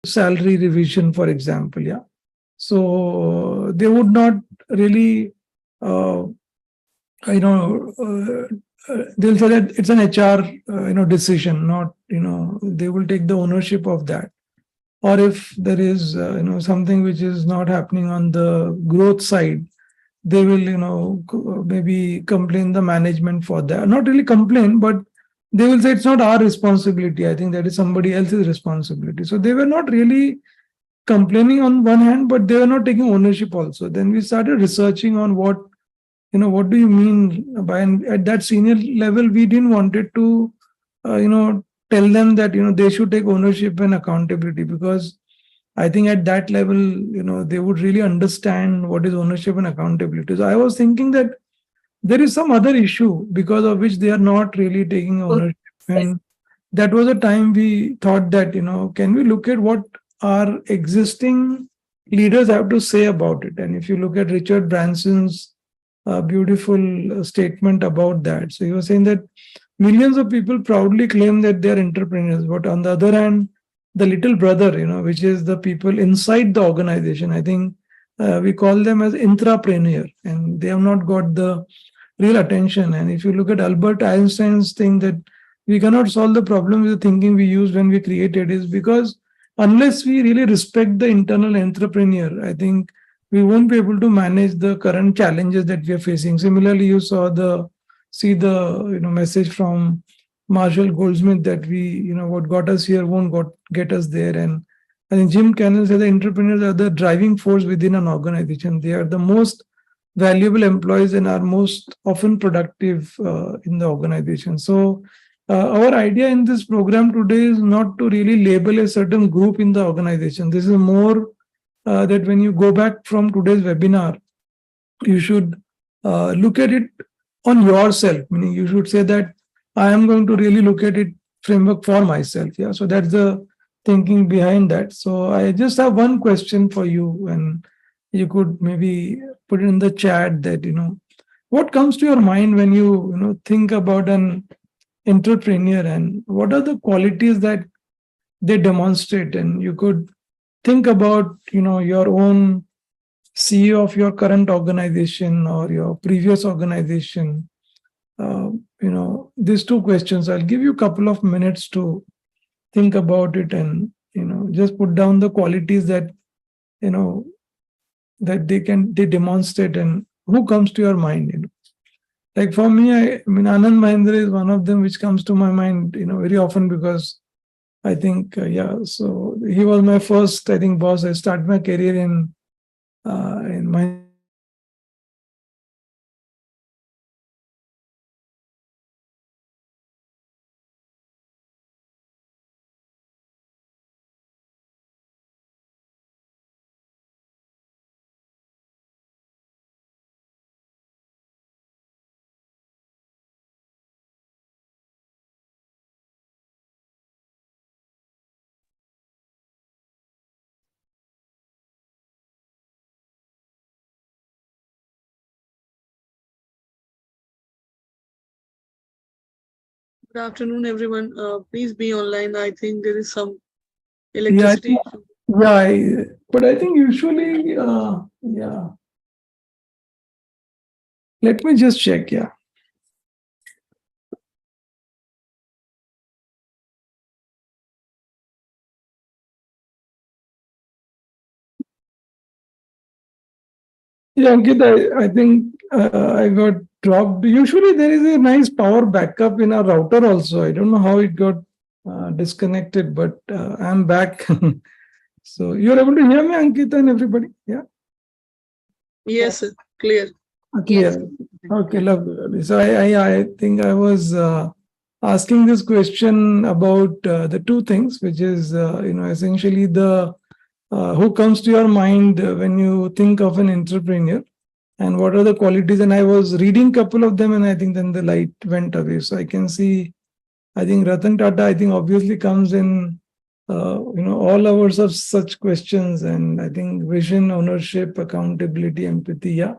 salary revision, for example. Yeah. So they would not really, uh, they'll say that it's an HR, decision, not, they will take the ownership of that. Or if there is, something which is not happening on the growth side, they will, maybe complain the management for that. Not really complain, but they will say it's not our responsibility. I think that is somebody else's responsibility. So they were not really complaining on one hand, but they were not taking ownership also. Then we started researching on what do you mean by, and at that senior level, we didn't wanted to, tell them that, they should take ownership and accountability, because I think at that level, they would really understand what is ownership and accountability. So I was thinking that there is some other issue because of which they are not really taking ownership. And that was a time we thought that, can we look at what our existing leaders have to say about it? And if you look at Richard Branson's beautiful statement about that, so he was saying that millions of people proudly claim that they are entrepreneurs, but on the other hand, the little brother, which is the people inside the organization, I think we call them as intrapreneur, and they have not got the real attention. And if you look at Albert Einstein's thing that we cannot solve the problem with the thinking we used when we created, is because unless we really respect the internal entrepreneur, I think we won't be able to manage the current challenges that we are facing. Similarly, you see the message from Marshall Goldsmith that what got us here won't get us there. And I think Jim Cannon said the entrepreneurs are the driving force within an organization. They are the most valuable employees and are most often productive in the organization. So our idea in this program today is not to really label a certain group in the organization. This is more that when you go back from today's webinar, you should look at it on yourself, meaning you should say that I am going to really look at it framework for myself. Yeah. So that's the thinking behind that. So I just have one question for you, and you could maybe put it in the chat that, what comes to your mind when you think about an entrepreneur, and what are the qualities that they demonstrate? And you could think about, your own CEO of your current organization or your previous organization. These two questions, I'll give you a couple of minutes to think about it, and just put down the qualities that that they demonstrate, and who comes to your mind. Like for me, I mean, Anand Mahindra is one of them which comes to my mind very often, because I think so he was my first, I think, boss. I started my career in my. Good afternoon, everyone. Please be online. I think there is some Yeah, electricity issue. but I think usually, let me just check. Yeah. Yeah, Ankit, I think I got dropped. Usually there is a nice power backup in our router also. I don't know how it got disconnected, but I'm back. So you're able to hear me, Ankit, and everybody? Yeah, Yes, sir. Clear. clear. Okay, lovely, lovely. So I think I was asking this question about the two things, which is essentially the who comes to your mind when you think of an entrepreneur, and what are the qualities. And I was reading a couple of them, and I think then the light went away. So I can see, I think Ratan Tata, I think obviously comes in all hours of such questions. And I think vision, ownership, accountability, empathy, yeah,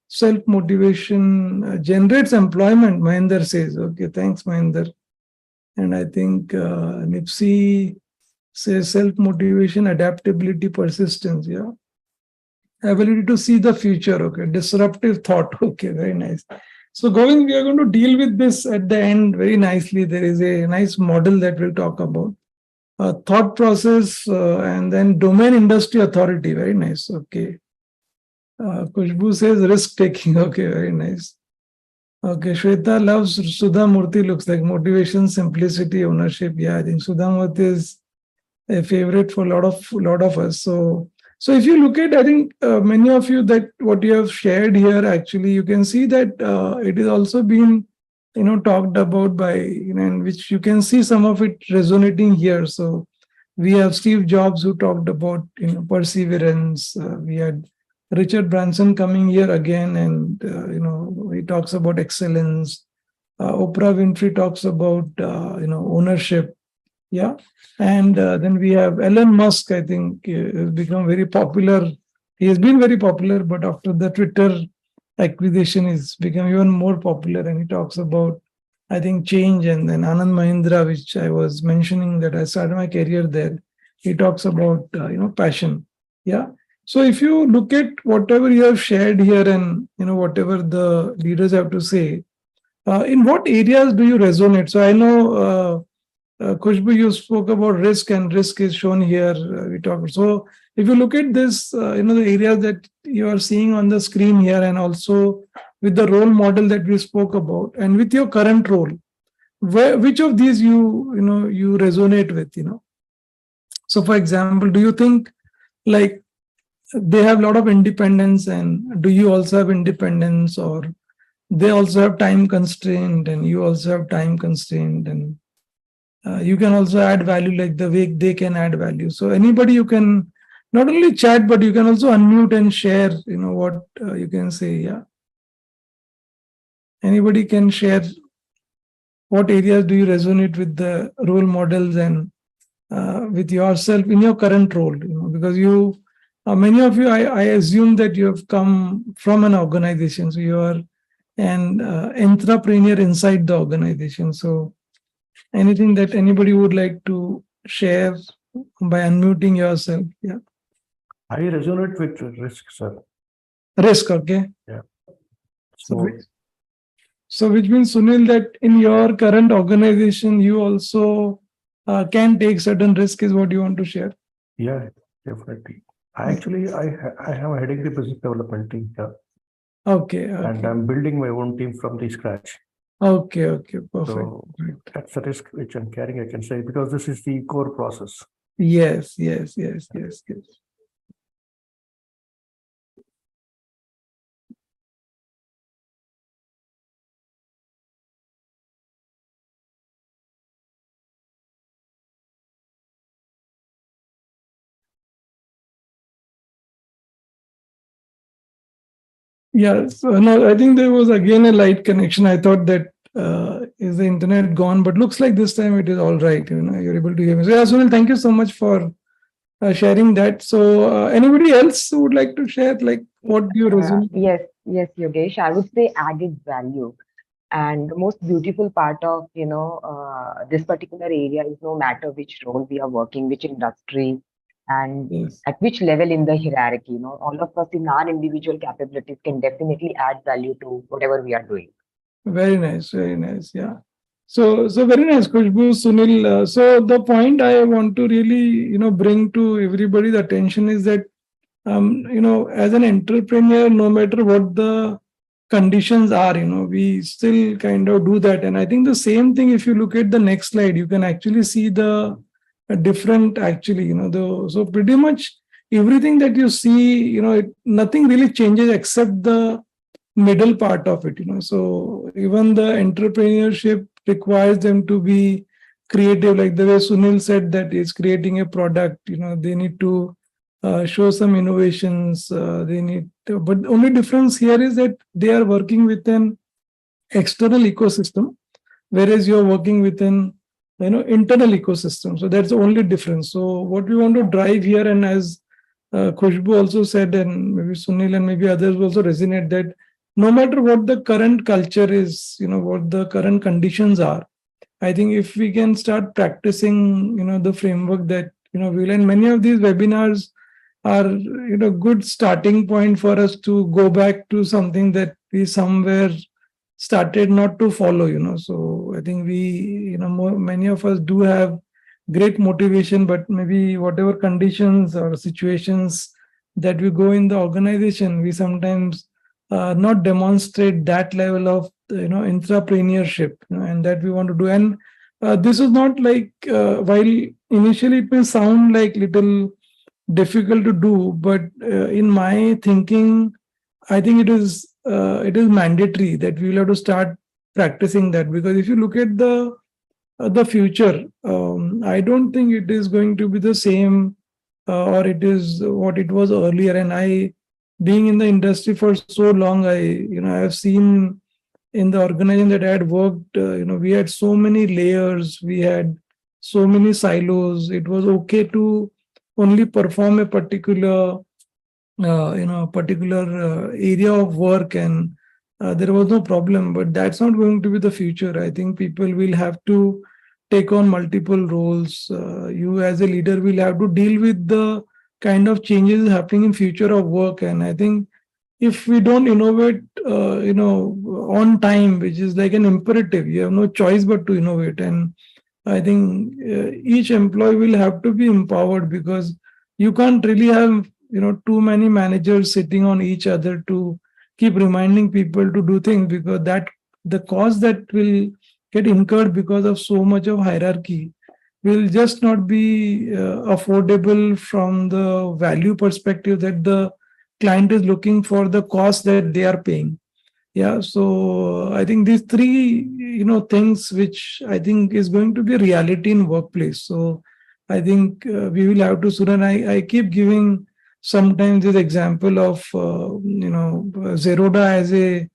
self motivation generates employment, Mahinder says. Okay, thanks, Mahinder. And I think Nipsey say self-motivation, adaptability, persistence. Yeah. Ability to see the future. Okay. Disruptive thought. Okay. Very nice. So Govind, we are going to deal with this at the end very nicely. There is a nice model that we'll talk about. Thought process and then domain industry authority. Very nice. Okay. Kushbu says risk taking. Okay. Very nice. Okay. Shweta loves Sudha Murthy. Looks like motivation, simplicity, ownership. Yeah. I think Sudha Murthy is a favorite for a lot of us. So if you look at, I think many of you that what you have shared here, actually, you can see that it is also been, talked about by, in which you can see some of it resonating here. So we have Steve Jobs who talked about, perseverance. We had Richard Branson coming here again, and he talks about excellence. Oprah Winfrey talks about ownership. Yeah. And then we have Elon Musk, I think, has become very popular. He has been very popular, but after the Twitter acquisition, he's become even more popular. And he talks about, I think, change. And then Anand Mahindra, which I was mentioning that I started my career there, he talks about, passion. Yeah. So if you look at whatever you have shared here and, whatever the leaders have to say, in what areas do you resonate? So I know, Kushbu, you spoke about risk, and risk is shown here. We talked. So, if you look at this, the areas that you are seeing on the screen here, and also with the role model that we spoke about, and with your current role, which of these you resonate with? So, for example, do you think like they have a lot of independence, and do you also have independence, or they also have time constraint, and you also have time constraint, and you can also add value like the way they can add value. So anybody, you can not only chat, but you can also unmute and share, what you can say. Yeah. Anybody can share what areas do you resonate with the role models and with yourself in your current role, because many of you, I assume that you have come from an organization. So you are an entrepreneur inside the organization. So anything that anybody would like to share by unmuting yourself? Yeah. I resonate with risk, sir. Risk, okay. Yeah. So, so which means, Sunil, that in your current organization, you also can take certain risk, is what you want to share. Yeah, definitely. I have heading the business development team here. Okay. And I'm building my own team from the scratch. Okay, perfect. So that's the risk which I'm carrying, I can say, because this is the core process. Yes. Yeah, so no, I think there was again a light connection. I thought that is the internet gone, but looks like this time it is all right. You're able to hear me. So yeah, Sunil, thank you so much for sharing that. So anybody else who would like to share, like what do you resonate? Yes, Yogesh. I would say added value. And the most beautiful part of, this particular area is no matter which role we are working, which industry, and Yes. at which level in the hierarchy, all of us in our individual capabilities can definitely add value to whatever we are doing. Very nice, yeah. So very nice, Kushbu, Sunil. So the point I want to really, bring to everybody's attention is that, as an entrepreneur, no matter what the conditions are, we still kind of do that. And I think the same thing, if you look at the next slide, you can actually see the different, actually, so pretty much everything that you see, nothing really changes except the middle part of it. So even the entrepreneurship requires them to be creative, like the way Sunil said, that is creating a product. They need to show some innovations. They need to, but the only difference here is that they are working with an external ecosystem, whereas you're working within internal ecosystem. So that's the only difference. So what we want to drive here, and as Khushbu also said, and maybe Sunil and maybe others also resonate, that no matter what the current culture is, what the current conditions are, I think if we can start practicing, the framework that, we'll, and many of these webinars are, good starting point for us to go back to something that we somewhere started not to follow, so I think we, many of us do have great motivation, but maybe whatever conditions or situations that we go in the organization, we sometimes not demonstrate that level of, entrepreneurship, and that we want to do. And this is not like, while initially it may sound like little difficult to do, but in my thinking, I think it is mandatory that we will have to start practicing that, because if you look at the future, I don't think it is going to be the same, or it is what it was earlier. And I, being in the industry for so long, I have seen in the organization that I had worked, we had so many layers, we had so many silos. It was okay to only perform a particular area of work, and there was no problem. But that's not going to be the future. I think people will have to take on multiple roles. You as a leader will have to deal with the kind of changes happening in future of work. And I think if we don't innovate, on time, which is like an imperative, you have no choice but to innovate. And I think each employee will have to be empowered, because you can't really have, too many managers sitting on each other to keep reminding people to do things, because that the cost that will get incurred because of so much of hierarchy will just not be affordable from the value perspective that the client is looking for, the cost that they are paying. Yeah, so I think these three, things which I think is going to be a reality in workplace. So I think we will have to soon. And I keep giving sometimes this example of, Zeroda as a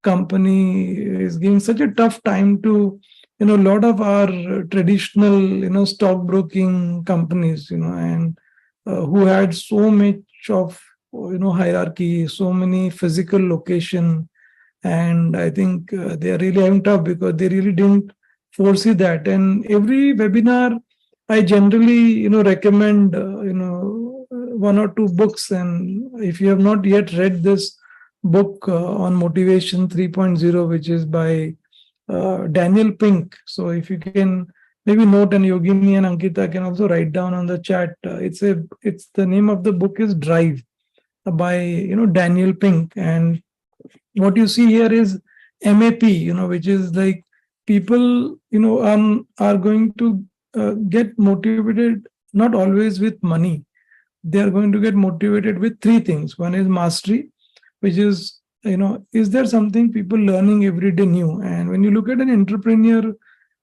company is giving such a tough time to, a lot of our traditional, stockbroking companies, and who had so much of, hierarchy, so many physical location. And I think they are really having tough because they really didn't foresee that. And every webinar, I generally, recommend, one or two books. And if you have not yet read this book on Motivation 3.0, which is by Daniel Pink. So if you can maybe note, and Yogini and Ankita can also write down on the chat. It's the name of the book is Drive by, Daniel Pink. And what you see here is MAP, which is like people, are going to get motivated not always with money. They are going to get motivated with three things. One is mastery, which is, is there something people learning every day new? And when you look at an entrepreneur,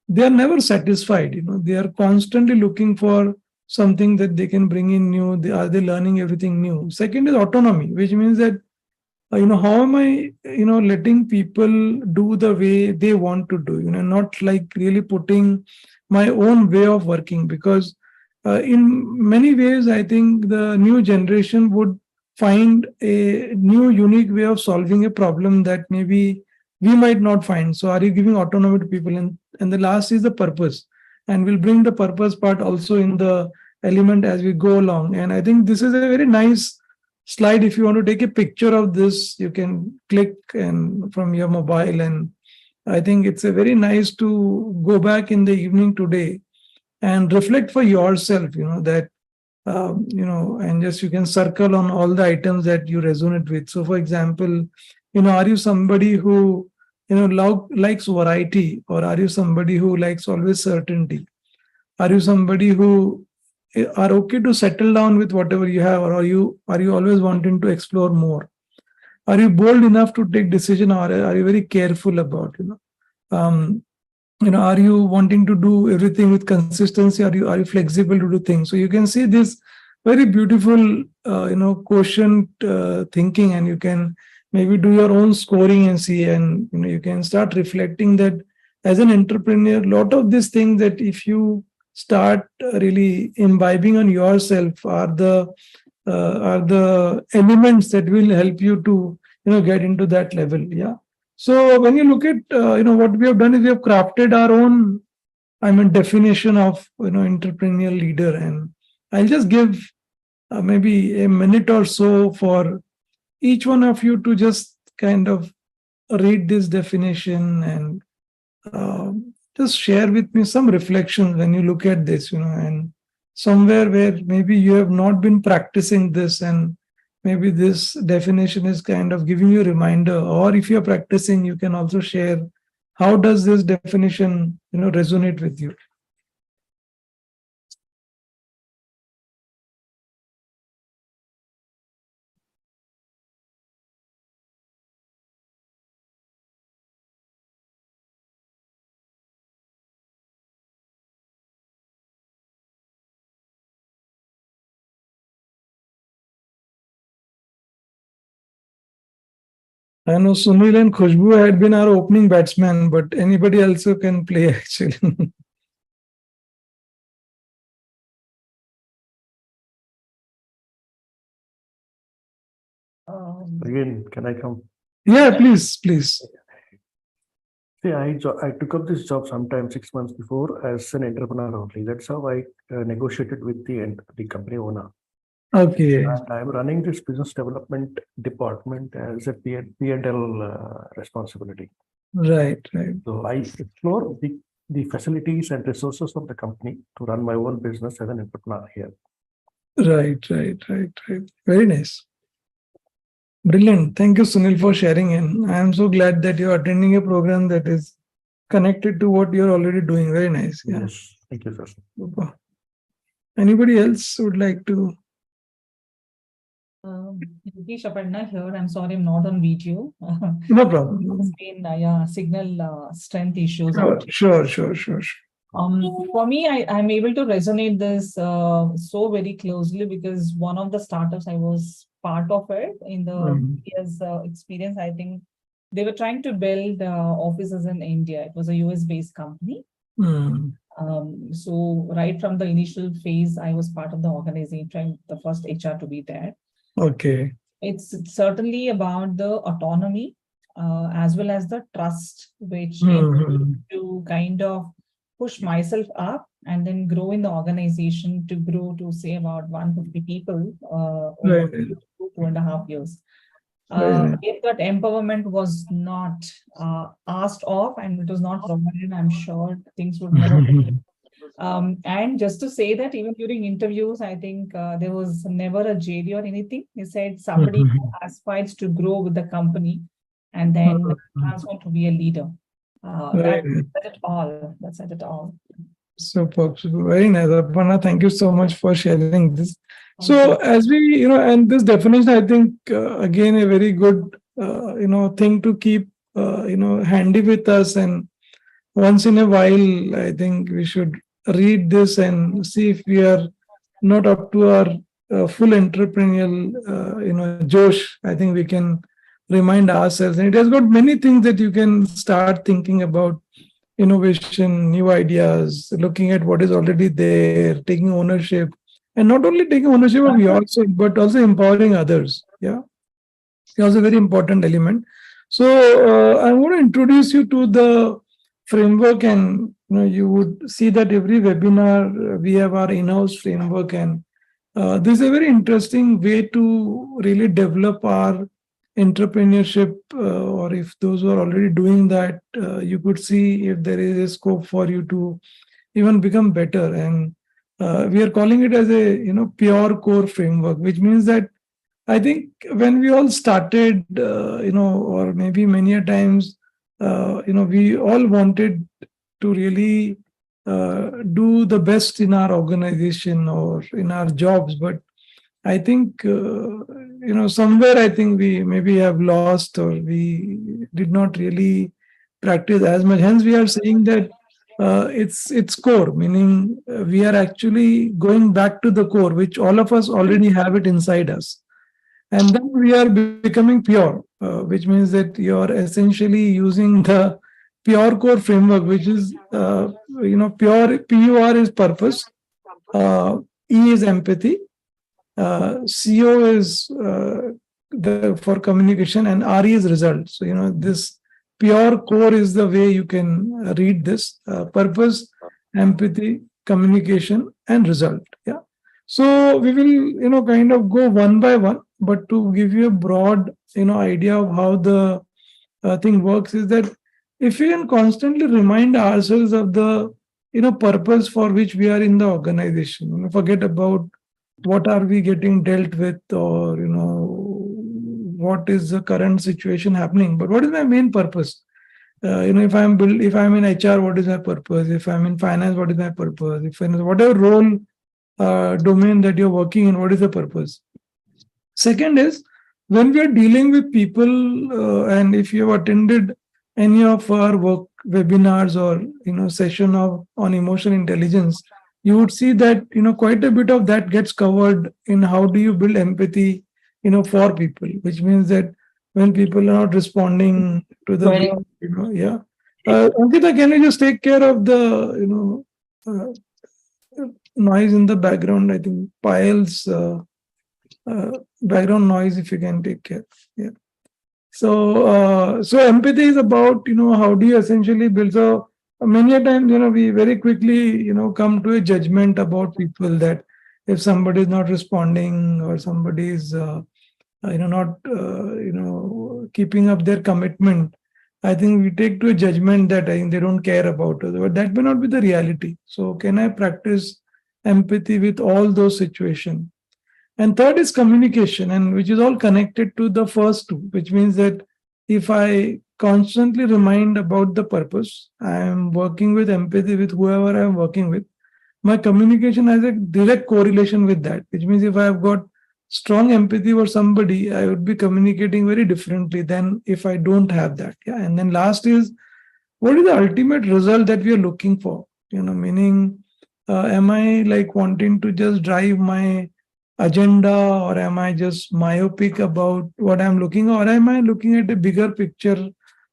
they are never satisfied. They are constantly looking for something that they can bring in new. Are they learning everything new? Second is autonomy, which means that how am I, letting people do the way they want to do, not like really putting my own way of working. Because in many ways, I think the new generation would find a new unique way of solving a problem that maybe we might not find. So are you giving autonomy to people? And the last is the purpose. And we'll bring the purpose part also in the element as we go along. And I think this is a very nice slide. If you want to take a picture of this, you can click and from your mobile. And I think it's a very nice to go back in the evening today and reflect for yourself, that, and just you can circle on all the items that you resonate with. So for example, are you somebody who, likes variety, or are you somebody who likes always certainty? Are you somebody who are okay to settle down with whatever you have, or are you always wanting to explore more? Are you bold enough to take decision, or are you very careful about, are you wanting to do everything with consistency? Are you flexible to do things? So you can see this very beautiful, quotient thinking, and you can maybe do your own scoring and see, and you can start reflecting that as an entrepreneur, a lot of these things that if you start really imbibing on yourself are the elements that will help you to get into that level. Yeah. So when you look at what we have done is we have crafted our own definition of entrepreneurial leader. And I'll just give maybe a minute or so for each one of you to just kind of read this definition and just share with me some reflections when you look at this, and somewhere where maybe you have not been practicing this, and maybe this definition is kind of giving you a reminder, or if you're practicing, you can also share how does this definition, resonate with you. I know Sunil and Khushbu had been our opening batsman, but anybody else who can play actually. Again, can I come? Yeah, please, please. See, I took up this job sometime 6 months before as an entrepreneur only. That's how I negotiated with the company owner. Okay. And I'm running this business development department as a P&L responsibility. Right, right. So I explore the facilities and resources of the company to run my own business as an entrepreneur here. Right. Very nice. Brilliant. Thank you, Sunil, for sharing in. I am so glad that you're attending a program that is connected to what you're already doing. Very nice. Yeah. Yes, thank you, sir. Super. Anybody else would like to? Yogesh Aparna here. I'm sorry I'm not on video. No problem. It's been signal strength issues. Sure. For me, I'm able to resonate this so very closely because one of the startups I was part of it in the years experience, I think they were trying to build offices in India. It was a US-based company. So right from the initial phase, I was part of the organization, trying the first HR to be there. Okay. It's certainly about the autonomy as well as the trust, which to kind of push myself up and then grow in the organization to grow to say about 150 people over 2.5 years. If that empowerment was not asked of and it was not provided, I'm sure things would never be. And just to say that even during interviews, I think there was never a JD or anything. He said somebody who aspires to grow with the company and then transform to be a leader. That said it all. That said it all. Super. Very nice, Aparna. Thank you so much for sharing this. So as we, and this definition, I think, again, a very good, thing to keep, handy with us. And once in a while, I think we should read this and see if we are not up to our full entrepreneurial, Josh. I think we can remind ourselves. And it has got many things that you can start thinking about: innovation, new ideas, looking at what is already there, taking ownership, and not only taking ownership of yourself, but also empowering others. Yeah, it's also a very important element. So I want to introduce you to the framework, and you would see that every webinar we have our in-house framework, and this is a very interesting way to really develop our entrepreneurship, or if those who are already doing that, you could see if there is a scope for you to even become better. And we are calling it as a pure core framework, which means that I think when we all started, or maybe many a times, we all wanted to really do the best in our organization or in our jobs, but I think, somewhere I think we maybe have lost, or we did not really practice as much. Hence, we are saying that it's core, meaning we are actually going back to the core, which all of us already have it inside us. And then we are becoming pure, which means that you are essentially using the pure core framework, which is, pure, PUR is purpose, E is empathy, CO is for communication, and RE is result. So, this pure core is the way you can read this: purpose, empathy, communication, and result. Yeah. So we will, kind of go one by one, but to give you a broad, idea of how the thing works is that if we can constantly remind ourselves of the, purpose for which we are in the organization, forget about what are we getting dealt with, or, what is the current situation happening, but what is my main purpose? If I'm in HR, what is my purpose? If I'm in finance, what is my purpose? If whatever role, domain that you're working in, what is the purpose? Second is, when we are dealing with people, and if you have attended any of our work webinars or session of on emotional intelligence, you would see that quite a bit of that gets covered in how do you build empathy, for people, which means that when people are not responding to the way, yeah. Ankita, can you just take care of the noise in the background? I think Payal's background noise, if you can take care. Yeah. So empathy is about, how do you essentially build. So many a times, we very quickly, come to a judgment about people, that if somebody is not responding, or somebody is, not, keeping up their commitment, I think we take to a judgment that I think they don't care about us, but that may not be the reality. So can I practice empathy with all those situations? And third is communication, and which is all connected to the first two, which means that if I constantly remind about the purpose, I am working with empathy with whoever I am working with. My communication has a direct correlation with that, which means if I have got strong empathy for somebody, I would be communicating very differently than if I don't have that. Yeah. And then last is, what is the ultimate result that we are looking for? Meaning, am I like wanting to just drive my agenda, or am I just myopic about what I'm looking, or am I looking at a bigger picture,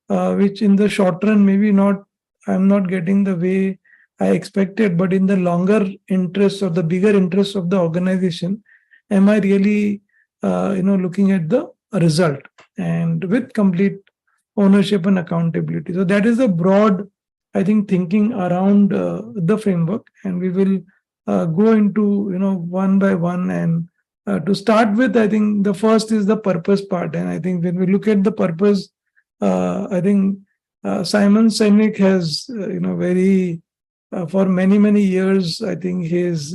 which in the short run maybe not, I'm not getting the way I expected, but in the longer interest or the bigger interest of the organization, am I really looking at the result, and with complete ownership and accountability. So that is a broad, I think, thinking around the framework, and we will go into one by one. And to start with, I think the first is the purpose part, and I think when we look at the purpose, I think Simon Sinek has very for many years, I think he's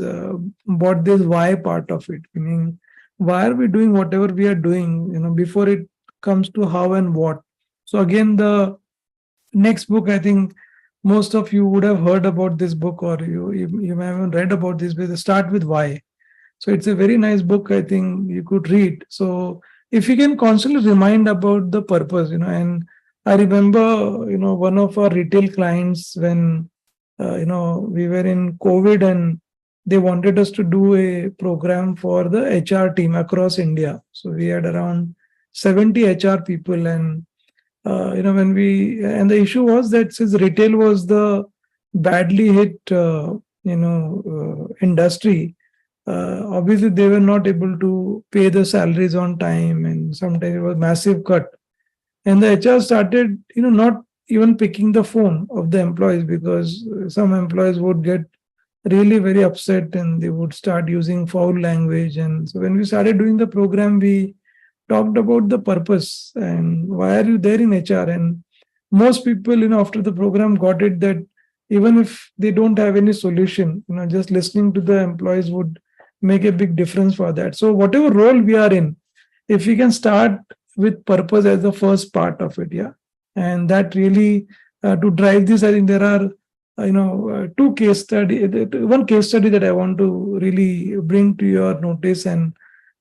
bought this why part of it, meaning why are we doing whatever we are doing, before it comes to how and what. So again, the next book, I think most of you would have heard about this book, or you may have read about this, but start with why. So it's a very nice book, I think you could read. So if you can constantly remind about the purpose, and I remember, one of our retail clients, when, we were in COVID, and they wanted us to do a program for the HR team across India. So we had around 70 HR people, and when and the issue was that since retail was the badly hit, industry, obviously they were not able to pay the salaries on time, and sometimes it was massive cut. And the HR started, not even picking the phone of the employees, because some employees would get really very upset, and they would start using foul language. And so when we started doing the program, we talked about the purpose and why are you there in HR. And most people, after the program, got it that even if they don't have any solution, just listening to the employees would make a big difference for that. So whatever role we are in, if we can start with purpose as the first part of it, yeah, and that really to drive this, I think there are two case study, one case study that I want to really bring to your notice. And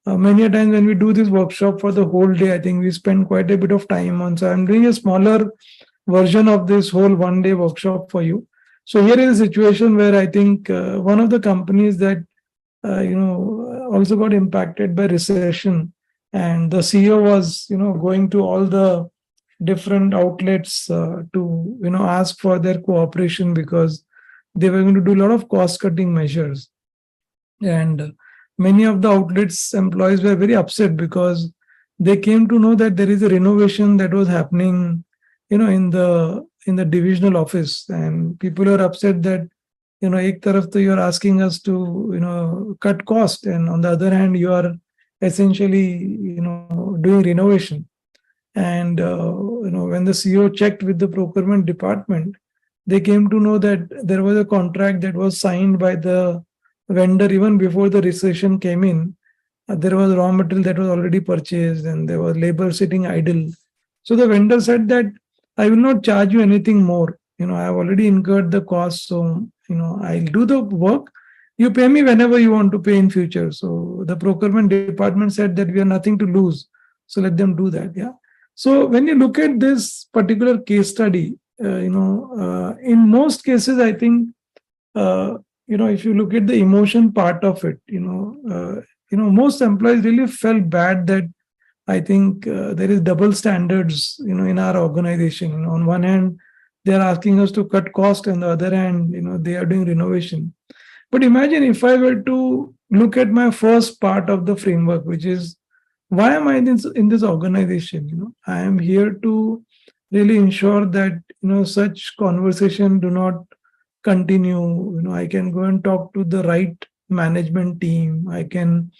many a times when we do this workshop for the whole day, I think we spend quite a bit of time on. So I'm doing a smaller version of this whole one-day workshop for you. So here is a situation where I think one of the companies that also got impacted by recession, and the CEO was going to all the different outlets to ask for their cooperation, because they were going to do a lot of cost-cutting measures. And many of the outlets employees were very upset, because they came to know that there is a renovation that was happening in the divisional office, and people are upset that ek taraf to you're asking us to, cut cost, and on the other hand, you are essentially, doing renovation. And, when the CEO checked with the procurement department, they came to know that there was a contract that was signed by the vendor even before the recession came in. There was raw material that was already purchased and there was labor sitting idle. So the vendor said that I will not charge you anything more. I have already incurred the cost. So, I'll do the work. You pay me whenever you want to pay in future. So the procurement department said that we have nothing to lose. So let them do that. Yeah. So when you look at this particular case study, in most cases, I think, if you look at the emotion part of it, most employees really felt bad that I think there is double standards, in our organization. On one hand, they are asking us to cut cost, and the other hand, they are doing renovation. But imagine if I were to look at my first part of the framework, which is why am I in this organization? I am here to really ensure that such conversation do not continue. I can go and talk to the right management team. I can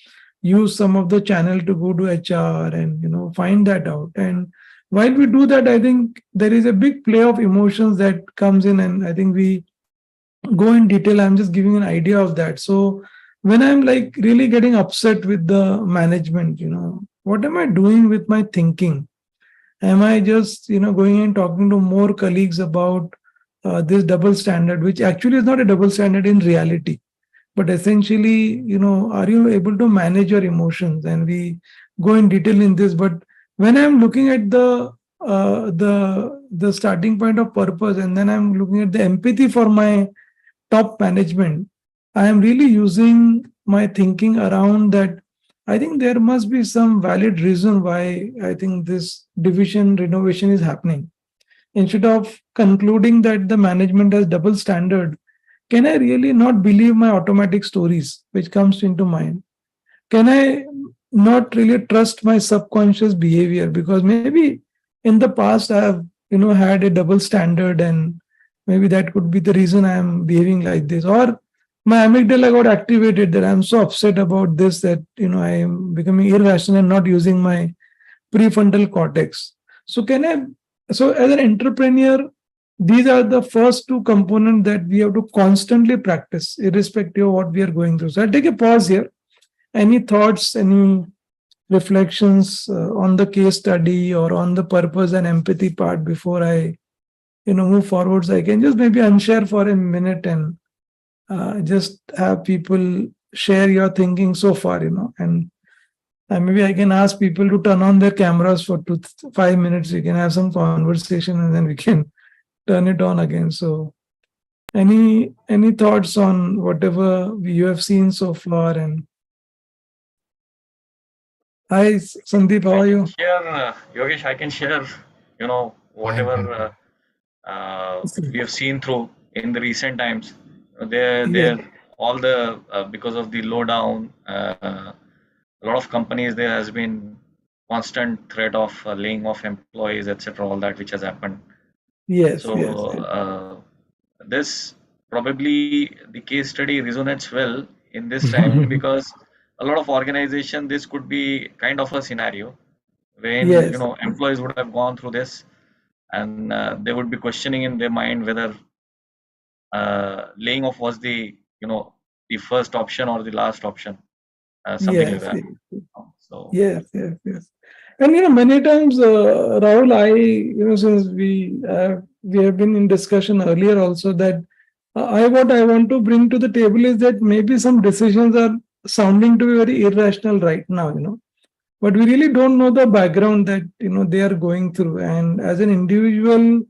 use some of the channel to go to HR and find that out. And while we do that, I think there is a big play of emotions that comes in, and I think we go in detail. I'm just giving an idea of that. So when I'm like really getting upset with the management, what am I doing with my thinking? Am I just going and talking to more colleagues about this double standard, which actually is not a double standard in reality, but essentially, are you able to manage your emotions? And we go in detail in this. But when I'm looking at the starting point of purpose, and then I'm looking at the empathy for my top management, I am really using my thinking around that. I think there must be some valid reason why I think this division renovation is happening. Instead of concluding that the management has double standard, can I really not believe my automatic stories which comes into mind? Can I not really trust my subconscious behavior? Because maybe in the past I have had a double standard, and maybe that could be the reason I am behaving like this. Or my amygdala got activated that I'm so upset about this that I am becoming irrational and not using my prefrontal cortex. So as an entrepreneur, these are the first two components that we have to constantly practice, irrespective of what we are going through. So I'll take a pause here. Any thoughts, any reflections on the case study or on the purpose and empathy part before I move forward? So I can just maybe unshare for a minute and just have people share your thinking so far, and maybe I can ask people to turn on their cameras for 5 minutes. We can have some conversation, and then we can turn it on again. So any thoughts on whatever you have seen so far? And hi, Sandeep, how are you? Share, Yogesh, I can share, whatever we have seen through in the recent times. There, all the because of the lowdown, a lot of companies there has been constant threat of laying off employees, etc. All that which has happened. Yes. So this probably the case study resonates well in this time because a lot of organization this could be kind of a scenario when Yes. employees would have gone through this and they would be questioning in their mind whether laying off was the first option or the last option, something like Yes. that. So Yes. And many times, Rahul, since we have been in discussion earlier also that what I want to bring to the table is that maybe some decisions are sounding to be very irrational right now, but we really don't know the background that they are going through. And as an individual,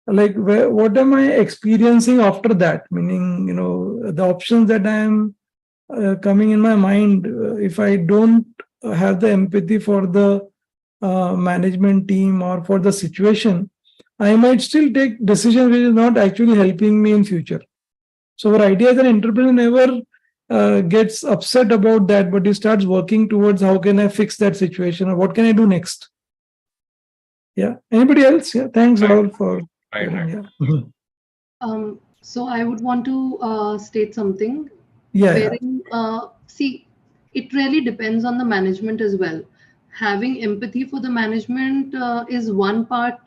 like what am I experiencing after that? Meaning, the options that I am coming in my mind, if I don't have the empathy for the management team or for the situation, I might still take decisions which is not actually helping me in future. So our idea as an entrepreneur never gets upset about that, but he starts working towards how can I fix that situation or what can I do next. Yeah. Anybody else? Yeah. Thanks, Right. Rahul, for right. sharing. Yeah. So I would want to state something Yeah, yeah. wherein, see, it really depends on the management as well. Having empathy for the management is one part.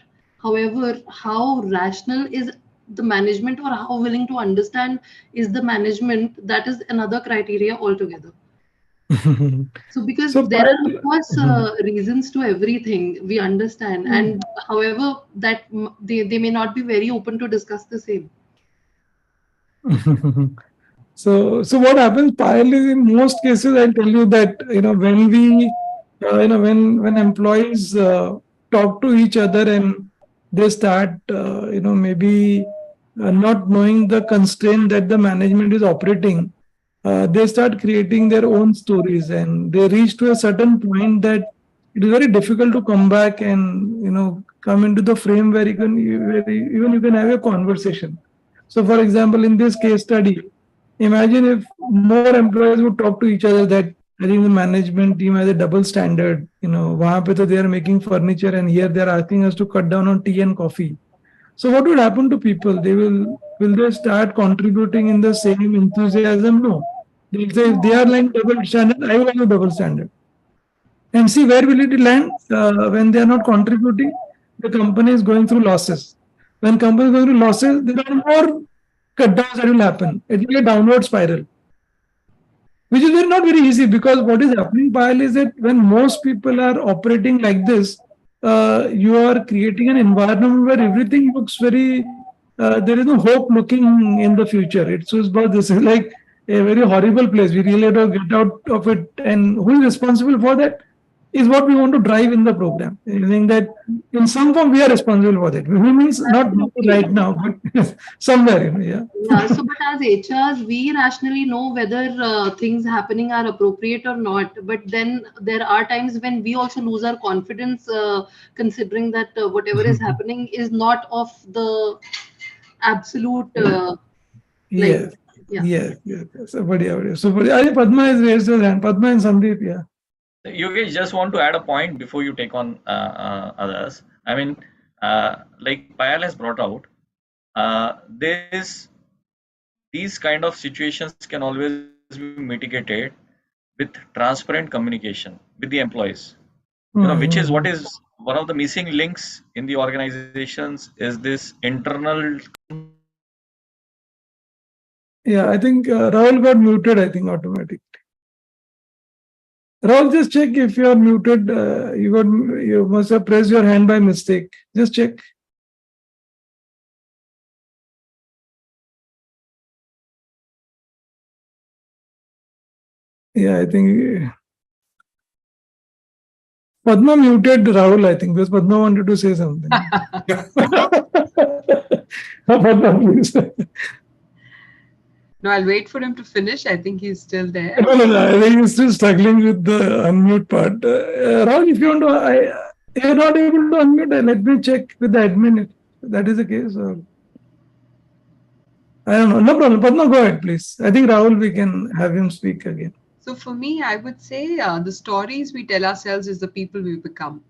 However, how rational is the management, or how willing to understand is the management, that is another criteria altogether. So, because So, there are, of Payal, course, reasons to everything, we understand. And however, that they may not be very open to discuss the same. so what happens, Payal, is in most cases, I'll tell you that, when we, when employees talk to each other and they start, maybe not knowing the constraint that the management is operating, they start creating their own stories, and they reach to a certain point that it is very difficult to come back and, come into the frame where even you can have a conversation. So, for example, in this case study, imagine if more employees would talk to each other that I think the management team has a double standard. वहाँ पे तो they are making furniture and here they are asking us to cut down on tea and coffee. So what would happen to people? Will they start contributing in the same enthusiasm? No. They'll say if they are like double standard, I will have a double standard. And see where will it land when they are not contributing? The company is going through losses. When company is going through losses, there are more cut downs that will happen. It will be a downward spiral, which is not very easy, because what is happening, Payal, is that when most people are operating like this, you are creating an environment where everything looks very, there is no hope looking in the future. It's just about this is like a very horrible place. We really have to get out of it. And who is responsible for that is what we want to drive in the program. I think that in some form we are responsible for that. We means not right now, but somewhere, yeah. Yeah, so but as HRs, we rationally know whether things happening are appropriate or not. But then there are times when we also lose our confidence, considering that whatever is happening is not of the absolute, like, Yes, yeah. yes. So, बढ़िया. So, बढ़िया. Padma is raised her hand. Padma and Sandeep, yeah. You guys just want to add a point before you take on others. I mean, like Payal has brought out, these kind of situations can always be mitigated with transparent communication with the employees. Which is what is one of the missing links in the organizations is this internal. Yeah, I think Rahul got muted, I think, automatically. Rahul, just check if you are muted. You must have pressed your hand by mistake. Just check. Yeah, I think Padma muted Rahul, I think, because Padma wanted to say something. Padma, please. No, I'll wait for him to finish. I think he's still there. No. I think he's still struggling with the unmute part. Rahul, if you want to, you're not able to unmute, let me check with the admin if that is the case. Or I don't know. No problem. Padma, go ahead, please. I think Rahul, we can have him speak again. So for me, I would say the stories we tell ourselves is the people we become.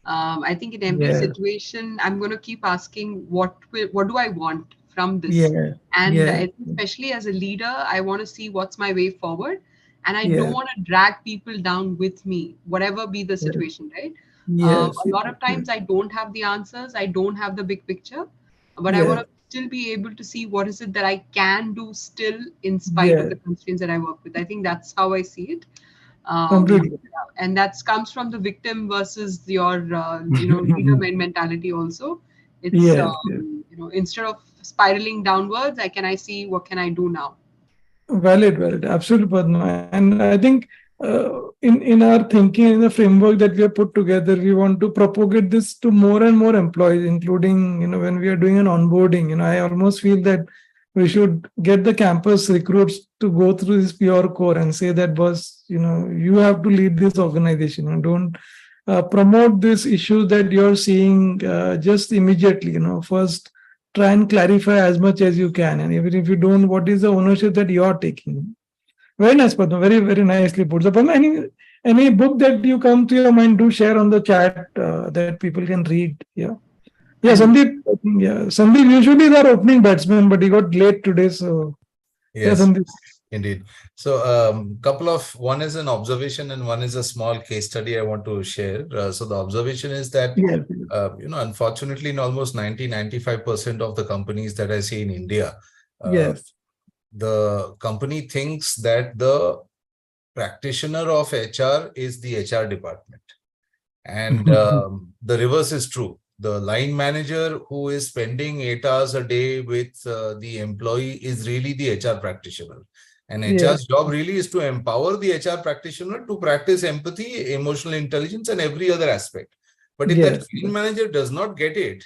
I think in every situation, I'm going to keep asking what do I want from this, and especially as a leader, I want to see what's my way forward, and I don't want to drag people down with me, whatever be the situation, right? A lot of times I don't have the answers, I don't have the big picture, but I want to still be able to see what is it that I can do still in spite of the constraints that I work with. I think that's how I see it. And that comes from the victim versus your leader mentality also. It's instead of spiraling downwards, I see what can I do now. Valid, absolutely, Padma. And I think in our thinking, in the framework that we have put together, we want to propagate this to more and more employees, including when we are doing an onboarding. I almost feel that we should get the campus recruits to go through this pure core and say that, boss, you have to lead this organization and don't promote this issue that you're seeing just immediately. First try and clarify as much as you can, and even if you don't, what is the ownership that you are taking? Very nice, Padma. Very, very nicely put. So, Padma, any book that you come to your mind, do share on the chat that people can read. Yeah. Yeah, And Sandeep, I think, yeah. Sandeep usually is our opening batsman, but he got late today. So, yeah, Yes, Sandeep. indeed. So, one is an observation and one is a small case study I want to share. So the observation is that, Yes, unfortunately, in almost 95% of the companies that I see in India, yes. the company thinks that the practitioner of HR is the HR department. And the reverse is true. The line manager who is spending 8 hours a day with the employee is really the HR practitioner. And Yeah. HR's job really is to empower the HR practitioner to practice empathy, emotional intelligence, and every other aspect. But if that Yes. line manager does not get it,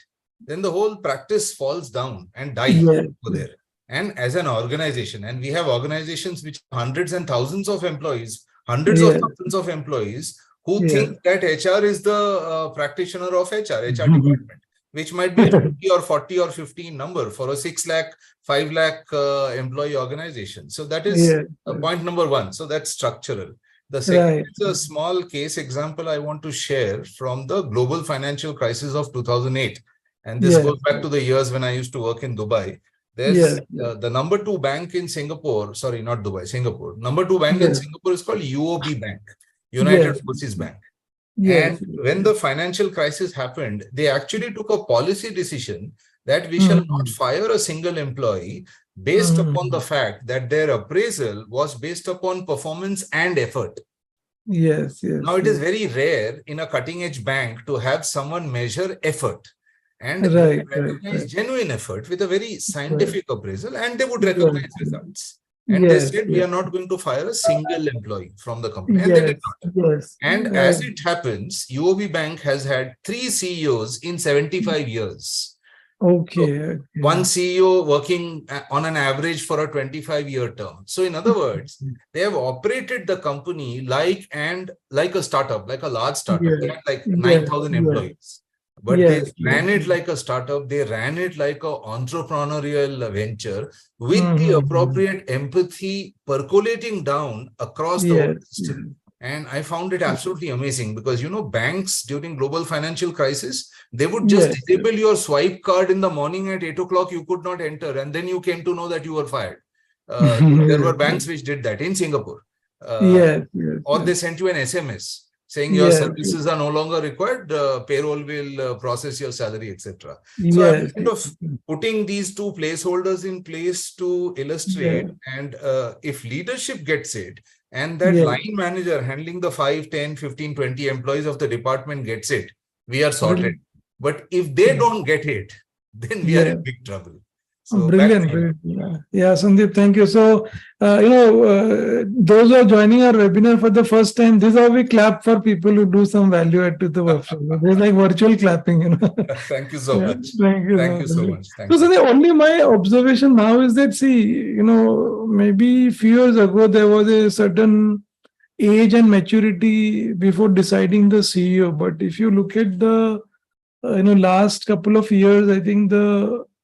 then the whole practice falls down and dies Yes. over there. And as an organization, and we have organizations which have hundreds and thousands of employees, hundreds of Yes. thousands of employees who Yes. think that HR is the practitioner of HR department, which might be 20 or 40 or 15 number for a 6 lakh, 5 lakh employee organization. So that is Yes. point number one. So that's structural. The second Right. is a small case example I want to share from the global financial crisis of 2008. And this Yes. goes back to the years when I used to work in Dubai. There's Yes. the number 2 bank in Singapore, sorry, not Dubai, Singapore. Number 2 bank in Yes. Singapore is called UOB Bank, United Yes. Overseas Bank. Yes. And when the financial crisis happened, they actually took a policy decision that we shall not fire a single employee based upon the fact that their appraisal was based upon performance and effort. Yes. Yes. Now, it is very rare in a cutting edge bank to have someone measure effort. And they Right. recognize Right. genuine effort with a very scientific appraisal, and they would Right. recognize results. And they Yes. said, we Yes. are not going to fire a single employee from the company. And they did Yes. not. Yes. And Right. as it happens, UOB Bank has had 3 CEOs in 75 years. Okay. One CEO working on an average for a 25-year term. So in other words, they have operated the company like a startup, like a large startup. Yes. They had like Yes. 9,000 Yes. employees. But Yes. they ran it like a startup. They ran it like an entrepreneurial venture with the Mhm. appropriate empathy percolating down across the whole Yes. system. And I found it absolutely amazing because, banks during global financial crisis, they would just Yes. disable your swipe card in the morning at 8 o'clock. You could not enter. And then you came to know that you were fired. There were banks which did that in Singapore. Yes. Yes. Or they sent you an SMS saying your Yes. services are no longer required. Payroll will process your salary, etc. So I'm Yes. kind of putting these two placeholders in place to illustrate. And if leadership gets it, and that Yes. line manager handling the 5, 10, 15, 20 employees of the department gets it, we are sorted. But if they don't get it, then we are in big trouble. So Brilliant. Brilliant. Yeah, Sandeep, thank you. So, those who are joining our webinar for the first time, this is how we clap for people who do some value add to the workshop. There's like virtual clapping, Thank you so much. Thank you. Thank you so much. So, Sandeep, only my observation now is that, see, maybe a few years ago, there was a certain age and maturity before deciding the CEO. But if you look at the, last couple of years, I think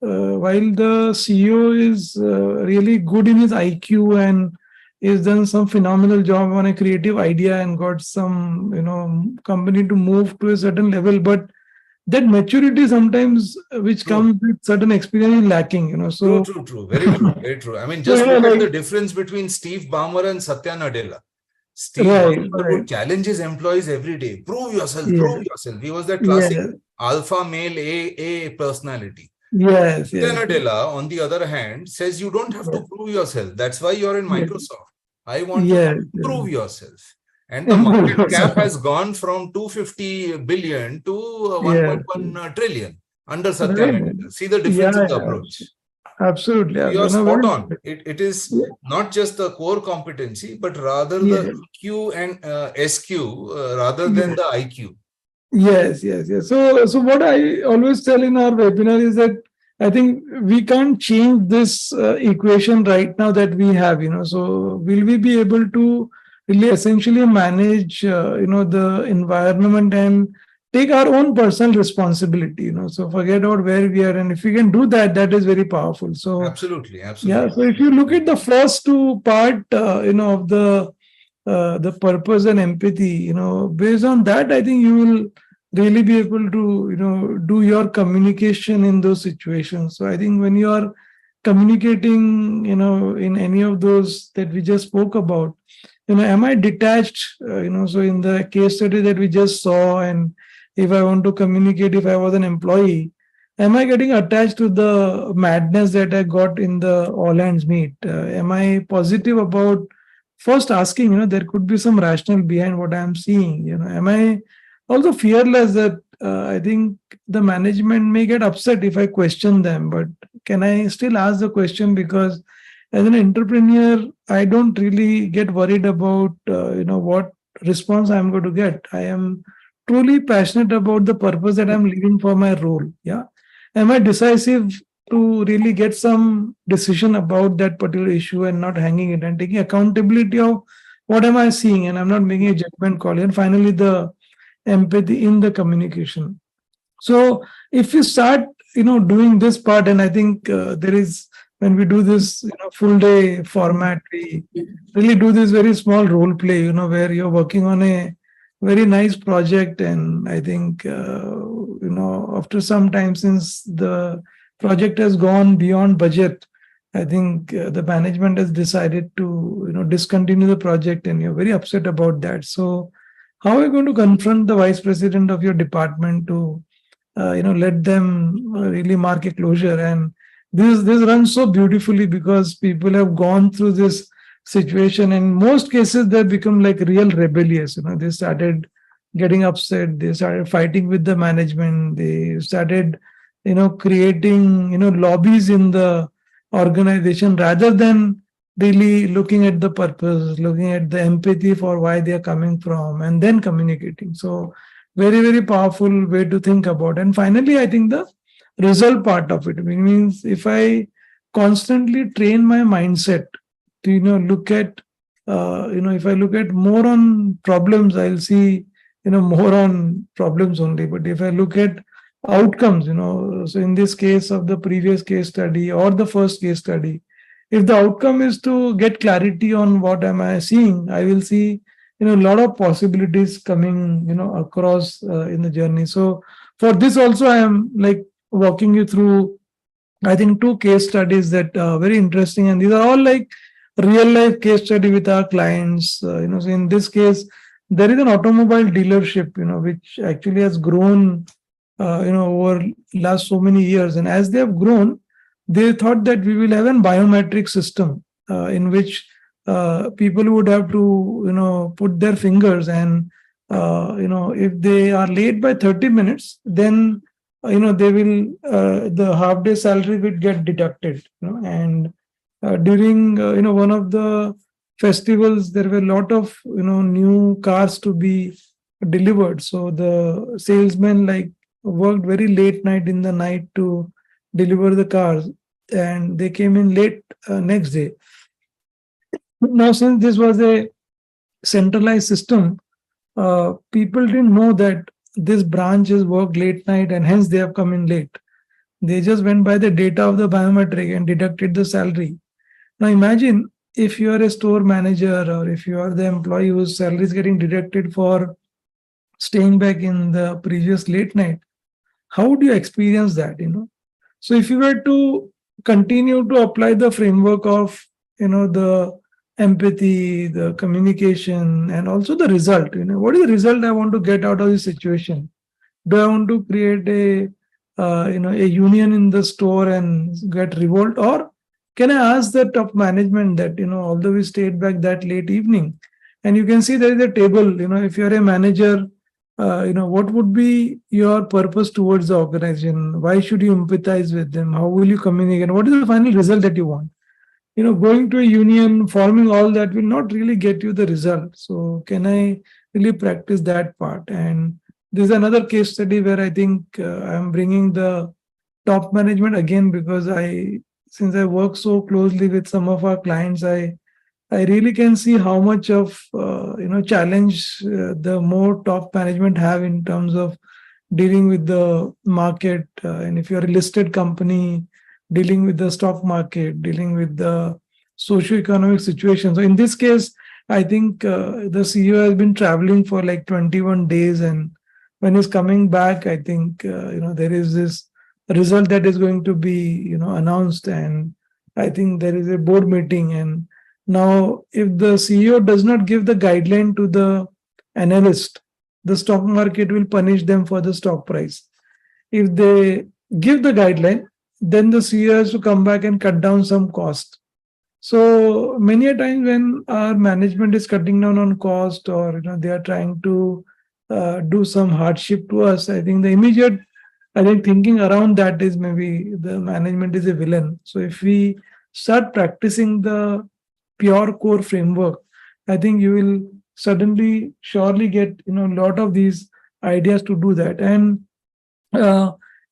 while the CEO is really good in his IQ and has done some phenomenal job on a creative idea and got some, company to move to a certain level, but that maturity sometimes which comes with certain experience is lacking, so true, very true, very true. I mean, just look at the difference between Steve Ballmer and Satya Nadella. Steve Ballmer would challenge his employees every day. Prove yourself, prove yourself. He was that classic alpha male A personality. Yes. Satya Nadella, on the other hand, says you don't have to prove yourself. That's why you're in Microsoft. I want you to prove yourself. And the market cap has gone from 250 billion to 1.1 trillion under Satya Nadella. See the difference in the approach. Absolutely. You are spot on. It is not just the core competency, but rather the EQ and SQ rather than the IQ. Yes. So what I always tell in our webinar is that I think we can't change this equation right now that we have, so will we be able to really essentially manage, the environment and take our own personal responsibility, so forget about where we are. And if we can do that, that is very powerful. So absolutely. Yeah. So if you look at the first two part, of the purpose and empathy, based on that, I think you will really be able to do your communication in those situations. So I think when you are communicating in any of those that we just spoke about, am I detached, so in the case study that we just saw, and if I want to communicate, if I was an employee, am I getting attached to the madness that I got in the all hands meet? Am I positive about first asking, there could be some rationale behind what I'm seeing, am I also fearless that I think the management may get upset if I question them, but can I still ask the question? Because as an entrepreneur, I don't really get worried about what response I'm going to get. I am truly passionate about the purpose that I'm living for my role. Yeah. Am I decisive to really get some decision about that particular issue and not hanging it and taking accountability of what am I seeing, and I'm not making a judgment call. And finally, the empathy in the communication. So if you start doing this part, and I think there is, when we do this full day format, we really do this very small role play where you're working on a very nice project, and I think after some time, since the project has gone beyond budget, I think the management has decided to discontinue the project, and you're very upset about that. So how are you going to confront the vice president of your department to let them really mark a closure? And this runs so beautifully because people have gone through this situation. In most cases, they become like real rebellious. They started getting upset. They started fighting with the management. They started creating lobbies in the organization rather than really looking at the purpose, looking at the empathy for why they are coming from, and then communicating. So very, very powerful way to think about. And finally, I think the result part of it means if I constantly train my mindset to look at if I look at more on problems, I'll see more on problems only. But if I look at outcomes, so in this case of the previous case study or the first case study, if the outcome is to get clarity on what am I seeing, I will see a lot of possibilities coming across in the journey. So for this also, I am like walking you through, I think, two case studies that are very interesting, and these are all like real life case study with our clients. So in this case, there is an automobile dealership which actually has grown over last so many years, and as they have grown, they thought that we will have a biometric system in which people would have to put their fingers, and if they are late by 30 minutes, then they will the half day salary will get deducted. And during one of the festivals, there were a lot of new cars to be delivered. So the salesman like worked very late night in the night to deliver the cars, and they came in late next day. Now, since this was a centralized system, people didn't know that this branch has worked late night and hence they have come in late. They just went by the data of the biometric and deducted the salary. Now imagine if you are a store manager or if you are the employee whose salary is getting deducted for staying back in the previous late night, how would you experience that? So if you were to continue to apply the framework of the empathy, the communication, and also the result, what is the result I want to get out of this situation? Do I want to create a union in the store and get revolt, or can I ask the top management that although we stayed back that late evening, and you can see there is a table, if you're a manager, what would be your purpose towards the organization? Why should you empathize with them? How will you communicate? What is the final result that you want? Going to a union, forming all that will not really get you the result. So can I really practice that part? And this is another case study where I think I'm bringing the top management again, because since I work so closely with some of our clients, I really can see how much of challenge the more top management have in terms of dealing with the market. And if you're a listed company, dealing with the stock market, dealing with the socio-economic situation. So in this case, I think the CEO has been traveling for like 21 days, and when he's coming back, I think there is this result that is going to be announced, and I think there is a board meeting. And now, if the CEO does not give the guideline to the analyst, the stock market will punish them for the stock price. If they give the guideline, then the CEO has to come back and cut down some cost. So many a times when our management is cutting down on cost, or they are trying to do some hardship to us, I think the immediate thinking around that is maybe the management is a villain. So if we start practicing the pure core framework, I think you will suddenly surely get a lot of these ideas to do that. And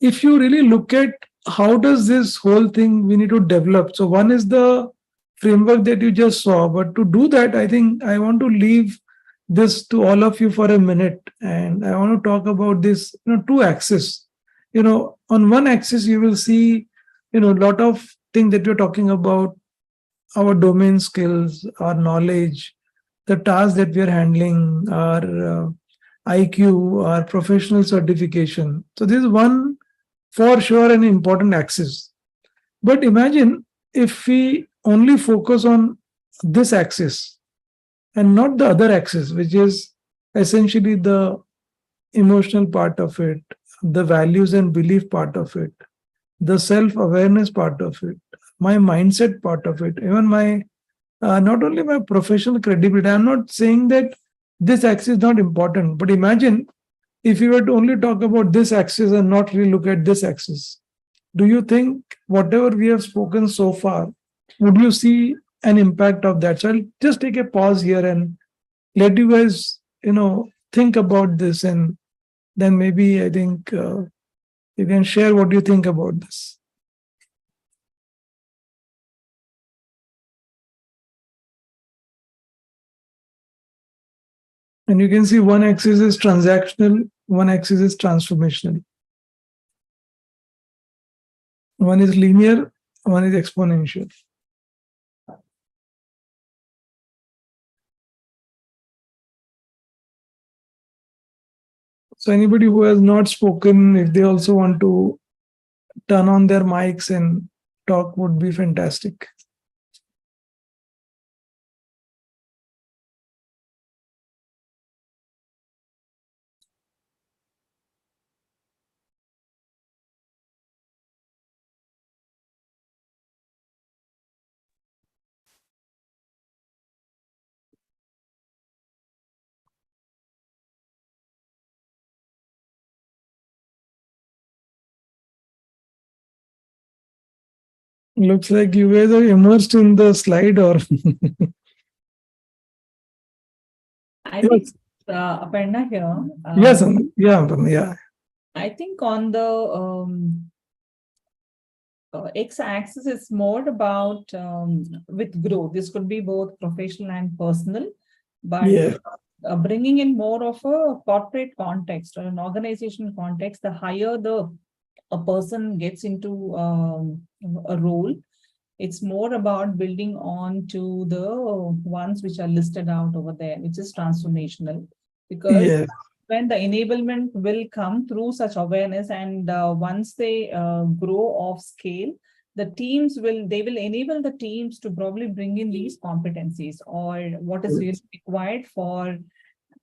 if you really look at how does this whole thing we need to develop, so one is the framework that you just saw, but to do that, I think I want to leave this to all of you for a minute, and I want to talk about this two axes. On one axis you will see a lot of things that we're talking about: our domain skills, our knowledge, the tasks that we are handling, our IQ, our professional certification. So this is one for sure an important axis. But imagine if we only focus on this axis and not the other axis, which is essentially the emotional part of it, the values and belief part of it, the self-awareness part of it, my mindset part of it, even my not only my professional credibility. I'm not saying that this axis is not important, but imagine if you were to only talk about this axis and not really look at this axis. Do you think whatever we have spoken so far, would you see an impact of that? So I'll just take a pause here and let you guys, think about this, and then maybe I think you can share what you think about this. And you can see one axis is transactional, one axis is transformational. One is linear, one is exponential. So anybody who has not spoken, if they also want to turn on their mics and talk, would be fantastic. Looks like you guys are immersed in the slide, or I think Aparna here. yes, yeah. I think on the x-axis, it's more about with growth. This could be both professional and personal, but Yeah. Bringing in more of a corporate context or an organization context. The higher a person gets into a role, it's more about building on to the ones which are listed out over there, which is transformational, because Yeah. when the enablement will come through such awareness, and once they grow off scale, the teams will enable the teams to probably bring in these competencies, or what is really required for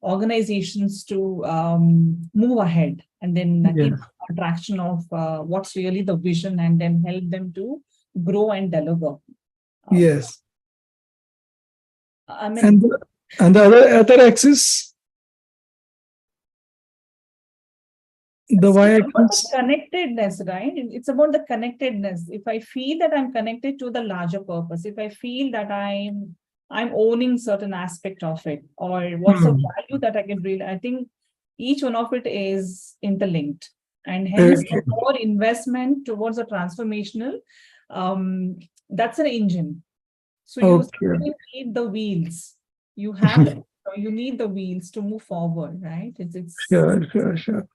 organizations to move ahead, and then keep traction of what's really the vision, and then help them to grow and deliver. Yes. I mean, and the other axis, the y-axis. Connectedness, right? It's about the connectedness. If I feel that I'm connected to the larger purpose, if I feel that I'm owning certain aspect of it, or what's the value that I can bring, I think each one of it is interlinked, and hence more investment towards a transformational. That's an engine. So you need the wheels. You need the wheels to move forward, right? It's Sure.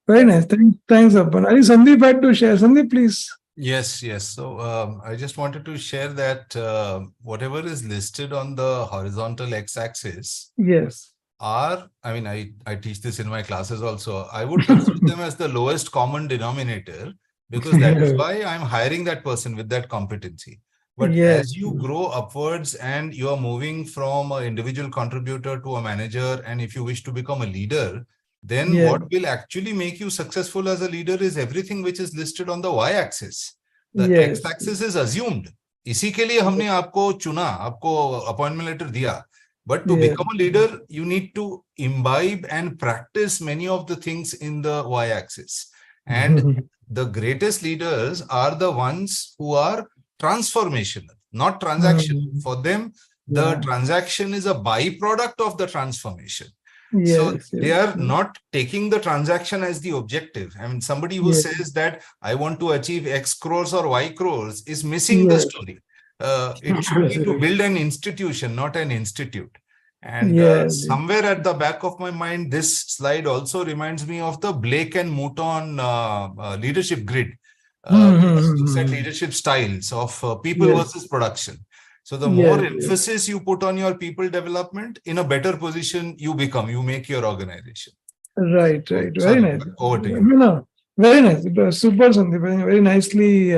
Very nice. Thanks, Aparna. I think Sandeep had to share. Sandeep, please. Yes. So I just wanted to share that whatever is listed on the horizontal x-axis, yes, are, I mean, I teach this in my classes also. I would consider them as the lowest common denominator, because that is why I'm hiring that person with that competency. But as you grow upwards and you are moving from an individual contributor to a manager, and if you wish to become a leader, then what will actually make you successful as a leader is everything which is listed on the y-axis. The x-axis is assumed. इसी के लिए हमने आपको चुना, आपको appointment letter दिया. But to become a leader, you need to imbibe and practice many of the things in the y-axis. And the greatest leaders are the ones who are transformational, not transactional. For them, the transaction is a byproduct of the transformation. So they are not taking the transaction as the objective. I mean, somebody who says that I want to achieve X crores or Y crores is missing the story. It should be to build an institution, not an institute. And somewhere at the back of my mind, this slide also reminds me of the Blake and Mouton leadership grid. Looks at leadership styles of people versus production. So the more emphasis you put on your people development, in a better position you become, you make your organization. Right. Very nice. Over to you. No, very nice. It was super, Sandeep. Very nicely.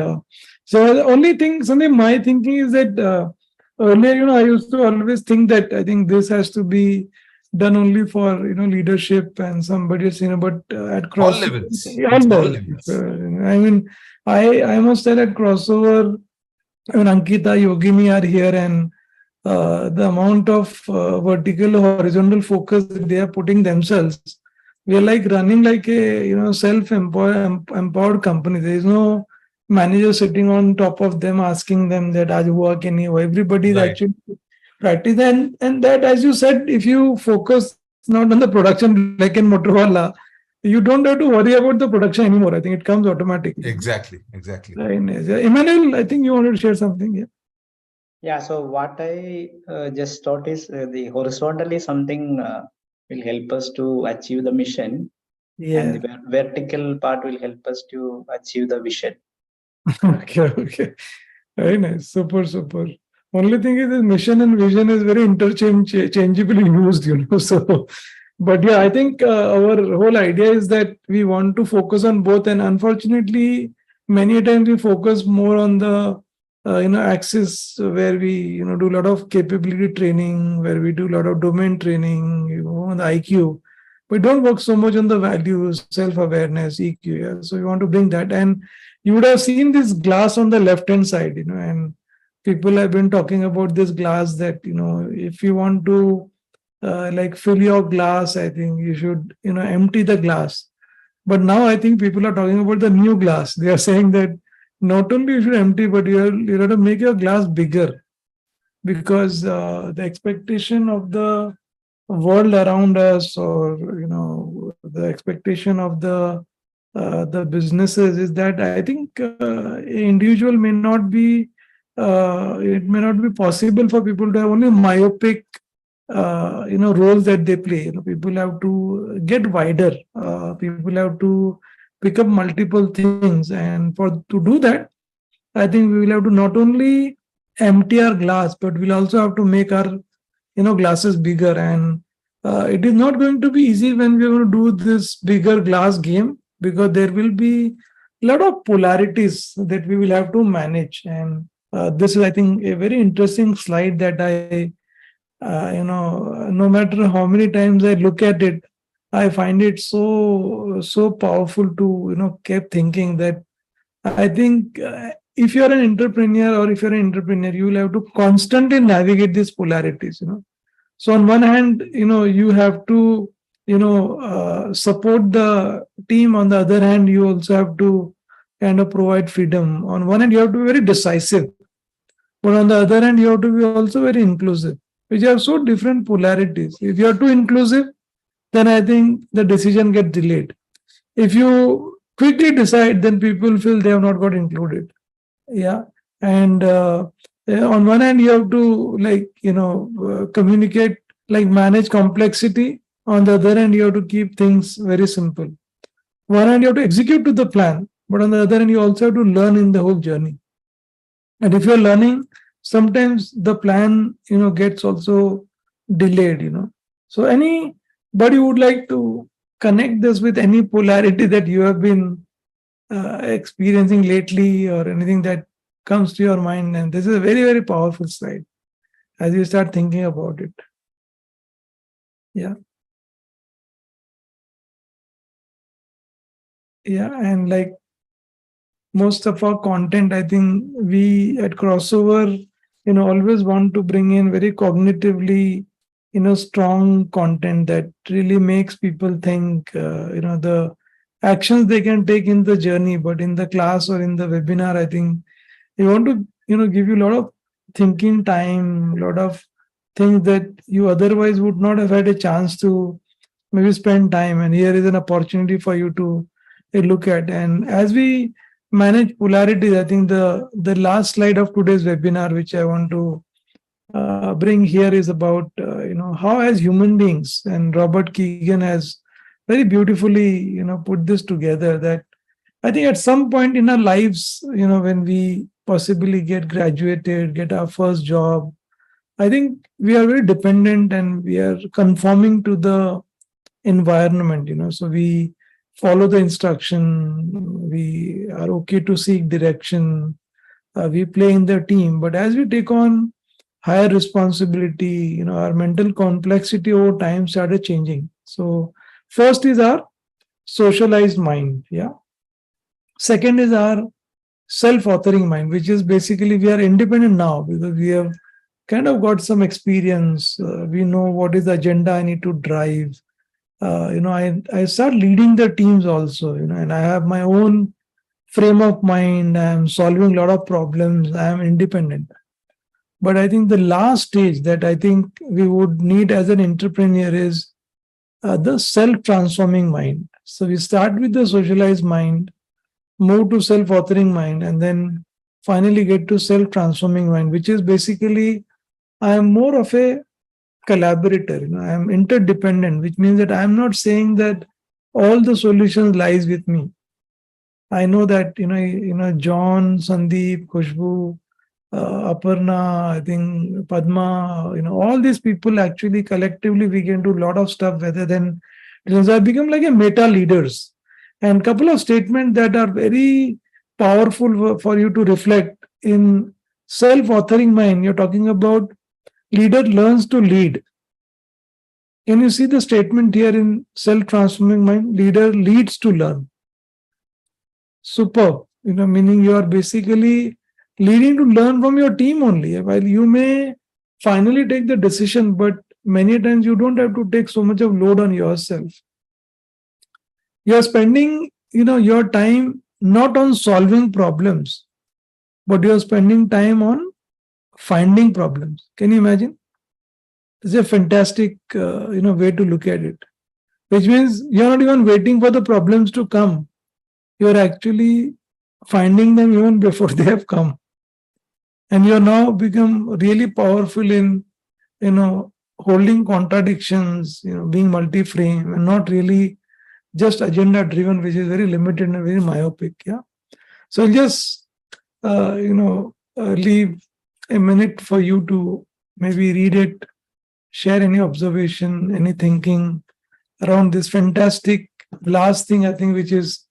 So the only thing, Sandeep, my thinking is that earlier, I used to always think that I think this has to be done only for, leadership and somebody, but at cross all levels. I mean, I must say that crossover, when Ankita, Yogini are here, and the amount of vertical or horizontal focus they are putting themselves, we are like running like a self-empowered company. There is no manager sitting on top of them asking them that aaj hua ki nahi hua. Everybody is actually practice, and that, as you said, if you focus not on the production like in Motorola, you don't have to worry about the production anymore. I think it comes automatically. Exactly. Very nice. Emmanuel, I think you wanted to share something. Yeah, so what I just thought is the horizontally something will help us to achieve the mission, and the vertical part will help us to achieve the vision. Okay. Very nice. Super. Only thing is, mission and vision is very interchangeably used, So, but I think our whole idea is that we want to focus on both, and unfortunately, many times we focus more on the axis where we do a lot of capability training, where we do a lot of domain training, on the IQ. We don't work so much on the values, self-awareness, EQ. So we want to bring that, and you would have seen this glass on the left-hand side, and people have been talking about this glass that if you want to fill your glass, I think you should empty the glass. But now I think people are talking about the new glass. They are saying that not only you should empty, but you have to make your glass bigger, because the expectation of the world around us, or the expectation of the businesses, is that I think individual may not be it may not be possible for people to have only myopic roles that they play. People have to get wider. People have to pick up multiple things, and to do that, I think we will have to not only empty our glass, but we'll also have to make our glasses bigger. And it is not going to be easy when we're going to do this bigger glass game, because there will be a lot of polarities that we will have to manage. And this is, I think, a very interesting slide that I no matter how many times I look at it, I find it so powerful to keep thinking that I think if you're an entrepreneur, or if you're an entrepreneur, you will have to constantly navigate these polarities. So on one hand, you have to support the team. On the other hand, you also have to kind of provide freedom. On one hand, you have to be very decisive, but on the other hand, you have to be also very inclusive, which have so different polarities. If you are too inclusive, then I think the decision gets delayed. If you quickly decide, then people feel they have not got included. And on one hand, you have to communicate, manage complexity. On the other hand, you have to keep things very simple. One hand, you have to execute to the plan, but on the other hand, you also have to learn in the whole journey. And if you're learning, sometimes the plan, gets also delayed, So anybody would like to connect this with any polarity that you have been experiencing lately, or anything that comes to your mind? And this is a very, very powerful slide as you start thinking about it. Yeah. Yeah. And like most of our content, I think we at Crossover, always want to bring in very cognitively, strong content that really makes people think, the actions they can take in the journey. But in the class or in the webinar, I think we want to, give you a lot of thinking time, a lot of things that you otherwise would not have had a chance to maybe spend time. And here is an opportunity for you to look at. And as we manage polarities, I think the last slide of today's webinar, which I want to bring here, is about how as human beings, and Robert Keegan has very beautifully put this together, that I think at some point in our lives, when we possibly get graduated, get our first job, I think we are very dependent and we are conforming to the environment. So we follow the instruction, we are okay to seek direction, we play in the team. But as we take on higher responsibility, our mental complexity over time started changing. So first is our socialized mind. Yeah. Second is our self-authoring mind, which is basically we are independent now because we have kind of got some experience. We know what is the agenda I need to drive. I start leading the teams also, and I have my own frame of mind. I'm solving a lot of problems. I'm independent. But I think the last stage that I think we would need as an entrepreneur is the self-transforming mind. So we start with the socialized mind, move to self-authoring mind, and then finally get to self-transforming mind, which is basically I am more of a collaborator. I am interdependent, which means that I am not saying that all the solutions lies with me. I know that John, Sandeep, Khushbu, Aparna, I think Padma, all these people actually collectively we can do a lot of stuff rather than because I become like a meta leaders. And couple of statements that are very powerful for you to reflect in self-authoring mind. You're talking about leader learns to lead. Can you see the statement here in self-transforming mind? Leader leads to learn. Superb. Meaning you are basically leading to learn from your team only. While you may finally take the decision, but many times you don't have to take so much of load on yourself. You're spending, your time not on solving problems, but you're spending time on finding problems. Can you imagine? It's a fantastic, way to look at it. Which means you're not even waiting for the problems to come. You're actually finding them even before they have come. And you're now become really powerful in, holding contradictions, being multi-frame and not really just agenda driven, which is very limited and very myopic. Yeah. So I'll just, leave a minute for you to maybe read it, share any observation, any thinking around this fantastic last thing, I think, which is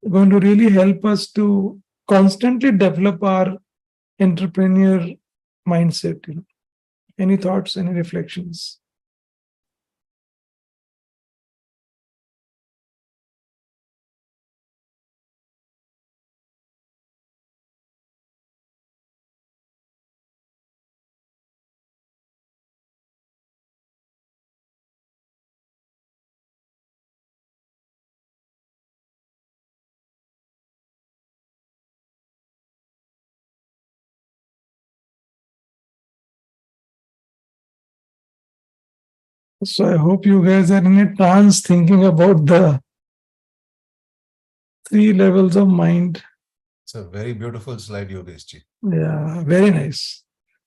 going to really help us to constantly develop our entrepreneur mindset. Any thoughts, any reflections? So I hope you guys are in a trance thinking about the 3 levels of mind. It's a very beautiful slide, Yogesh ji. Yeah, very nice.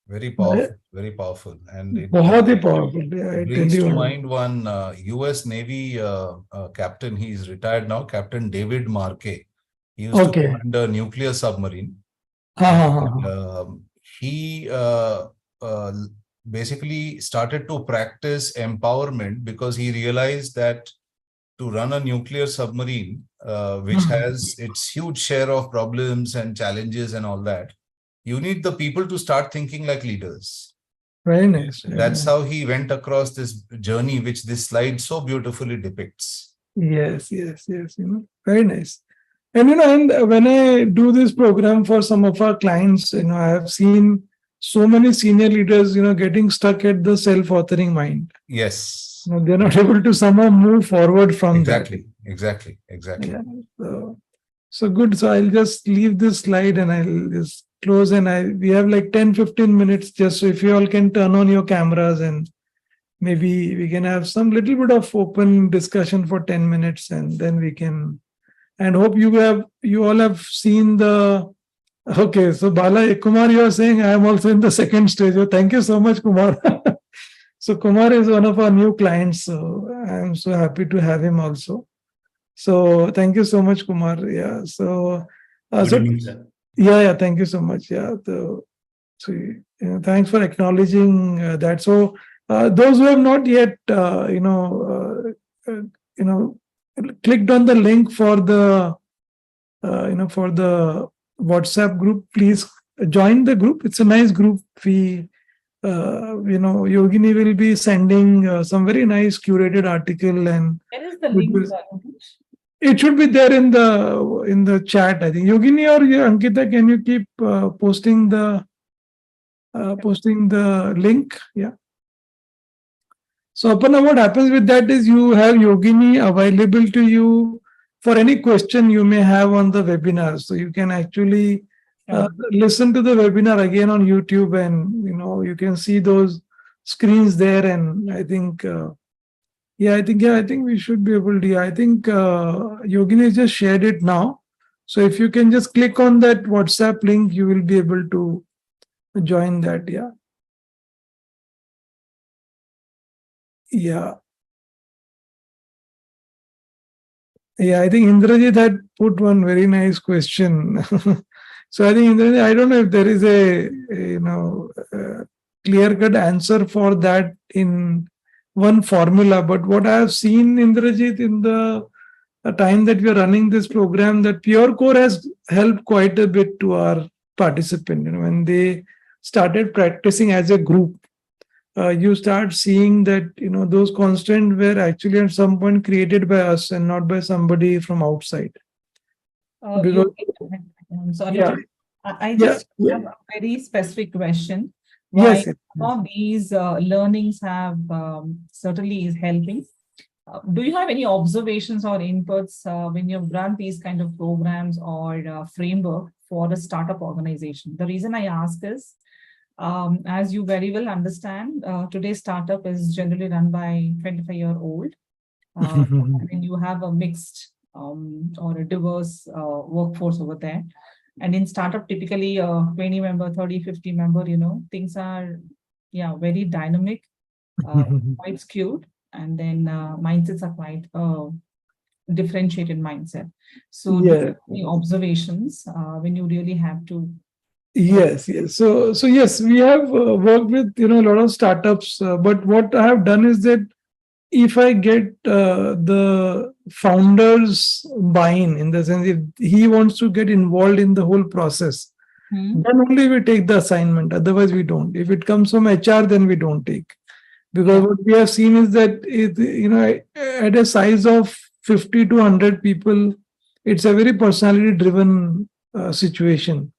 Very powerful, very powerful. And it बहुत ही powerful. Yeah, I tell brings to you. mind one US Navy captain. He's retired now, Captain David Marquet. He used to command a nuclear submarine. And, he basically started to practice empowerment because he realized that to run a nuclear submarine, which has its huge share of problems and challenges and all that, you need the people to start thinking like leaders. Very nice. Very That's nice. how he went across this journey, which this slide so beautifully depicts. Yes, yes, yes. Very nice. And and when I do this program for some of our clients, I have seen so many senior leaders, getting stuck at the self-authoring mind. Yes. They're not able to somehow move forward from Exactly. Exactly. Exactly. that. Yeah. So good. So I'll just leave this slide and I'll just close, and we have like 10-15 minutes, just so if you all can turn on your cameras, and maybe we can have some little bit of open discussion for 10 minutes, and then we can, and hope you all have seen the. Okay, so Bala Kumar, you are saying I am also in the second stage. Oh, thank you so much, Kumar. So Kumar is one of our new clients, so I am so happy to have him also. So thank you so much, Kumar. Yeah. So, Good evening, sir. yeah. Thank you so much. Yeah. So thanks for acknowledging that. So those who have not yet, clicked on the link for the, for the WhatsApp group, please join the group. It's a nice group. Yogini will be sending some very nice curated article, and Where is the link? it should be there in the chat. I think Yogini or Ankita, can you keep posting the link? Yeah. So Aparna, what happens with that is you have Yogini available to you for any question you may have on the webinar. So you can actually listen to the webinar again on YouTube, and you can see those screens there. And I think I think we should be able to. I think Yogini just shared it now. So if you can just click on that WhatsApp link, you will be able to join that. Yeah. Yeah. Yeah, I think Indrajit had put one very nice question. So I think Indrajit, I don't know if there is a clear-cut answer for that in one formula, but what I have seen, Indrajit, in the time that we are running this program, that Pure Core has helped quite a bit to our participant. When they started practicing as a group, you start seeing that those constraints were actually at some point created by us and not by somebody from outside. I'm sorry. Yeah. I just have a very specific question. Yes. All these learnings have certainly is helping. Do you have any observations or inputs when you've run these kind of programs or framework for a startup organization? The reason I ask is, as you very well understand, today's startup is generally run by 25-year-old. And you have a mixed or a diverse workforce over there. And in startup, typically 20 member, 30, 50 member, things are, very dynamic, quite skewed. And then mindsets are quite differentiated mindset. So do you have any observations when you really have to? Yes. So yes, we have worked with a lot of startups, but what I have done is that if I get the founder's buy-in, in the sense if he wants to get involved in the whole process, then only we take the assignment. Otherwise, we don't. If it comes from HR, then we don't take. Because what we have seen is that at a size of 50 to 100 people, it's a very personality-driven situation.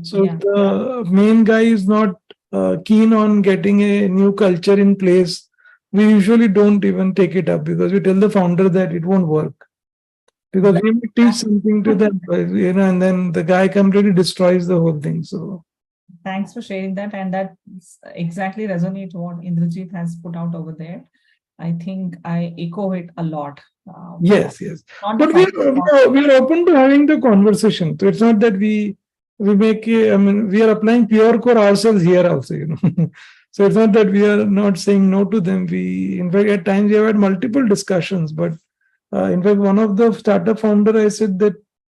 So the main guy is not keen on getting a new culture in place. We usually don't even take it up because we tell the founder that it won't work. Because we will teach something to them, and then the guy completely destroys the whole thing. So thanks for sharing that. And that exactly resonates what Indrajit has put out over there. I think I echo it a lot. Yes. But we are open to having the conversation. So it's not that we make, we are applying Pure Core ourselves here also, So it's not that we are not saying no to them. In fact, at times we have had multiple discussions, but in fact, one of the startup founder, I said that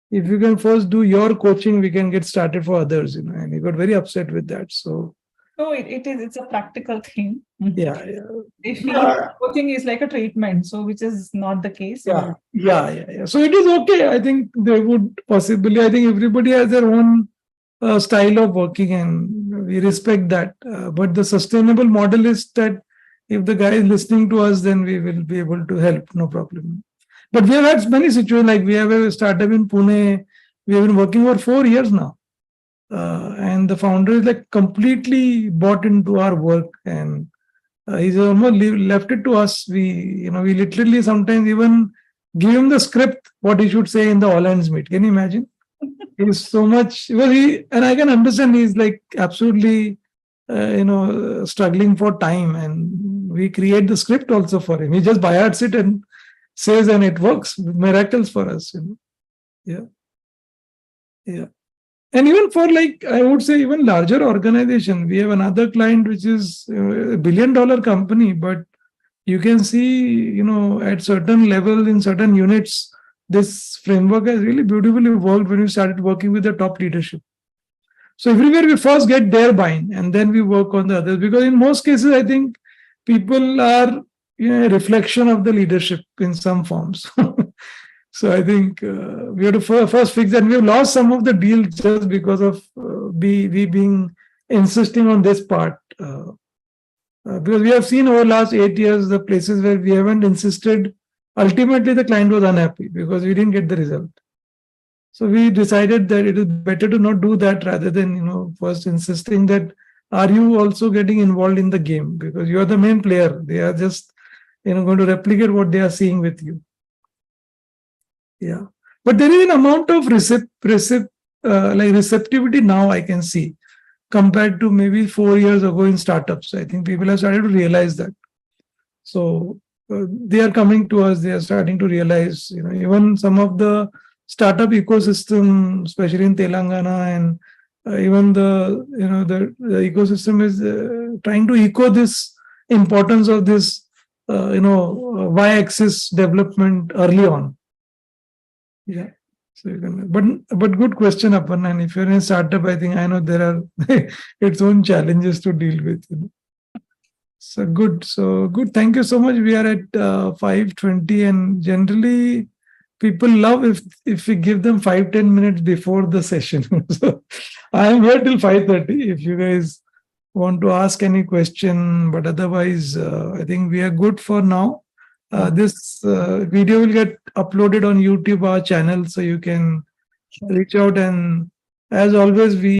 if you can first do your coaching, we can get started for others, and he got very upset with that. So No, it's a practical thing. Mhm. Yeah, They feel yeah. coaching is like a treatment, so which is not the case. Yeah, So yeah. So it is okay. I think they would possibly, I think everybody has their own style of working and we respect that. But the sustainable model is that if the guy is listening to us, then we will be able to help, no problem. But we have had many situations like we have a startup in Pune. We have been working for 4 years now. And the founder is like completely bought into our work and he's almost left it to us. We literally sometimes even give him the script what he should say in the all hands meet. Can you imagine? He's so much well. And I can understand he's like absolutely, struggling for time, and we create the script also for him. He just by hearts it and says, and it works miracles for us. Yeah, yeah. And even for like I would say even larger organization, we have another client which is a $1 billion company, but you can see, at certain level in certain units, this framework has really beautifully worked when we started working with the top leadership. So everywhere we first get their buy-in and then we work on the others, because in most cases, I think people are a reflection of the leadership in some forms. So I think we have to first fix that. We have lost some of the deals just because of we being insisting on this part. Because we have seen over last 8 years the places where we haven't insisted, ultimately the client was unhappy because we didn't get the result. So we decided that it is better to not do that rather than first insisting that are you also getting involved in the game, because you are the main player. They are just going to replicate what they are seeing with you. Yeah, but there is an amount of receptivity now I can see compared to maybe 4 years ago in startups. I think people have started to realize that. So they are coming to us. They are starting to realize, even some of the startup ecosystem, especially in Telangana, and even the ecosystem is trying to echo this importance of this, y-axis development early on. Yeah. So but good question, Aparna. And if you're in a startup, I think I know there are its own challenges to deal with. So good. Thank you so much. We are at 5:20, and generally people love if we give them 5-10 minutes before the session. So I am here till 5:30. If you guys want to ask any question, but otherwise, I think we are good for now. This video will get uploaded on YouTube, our channel, so you can reach out. And as always, we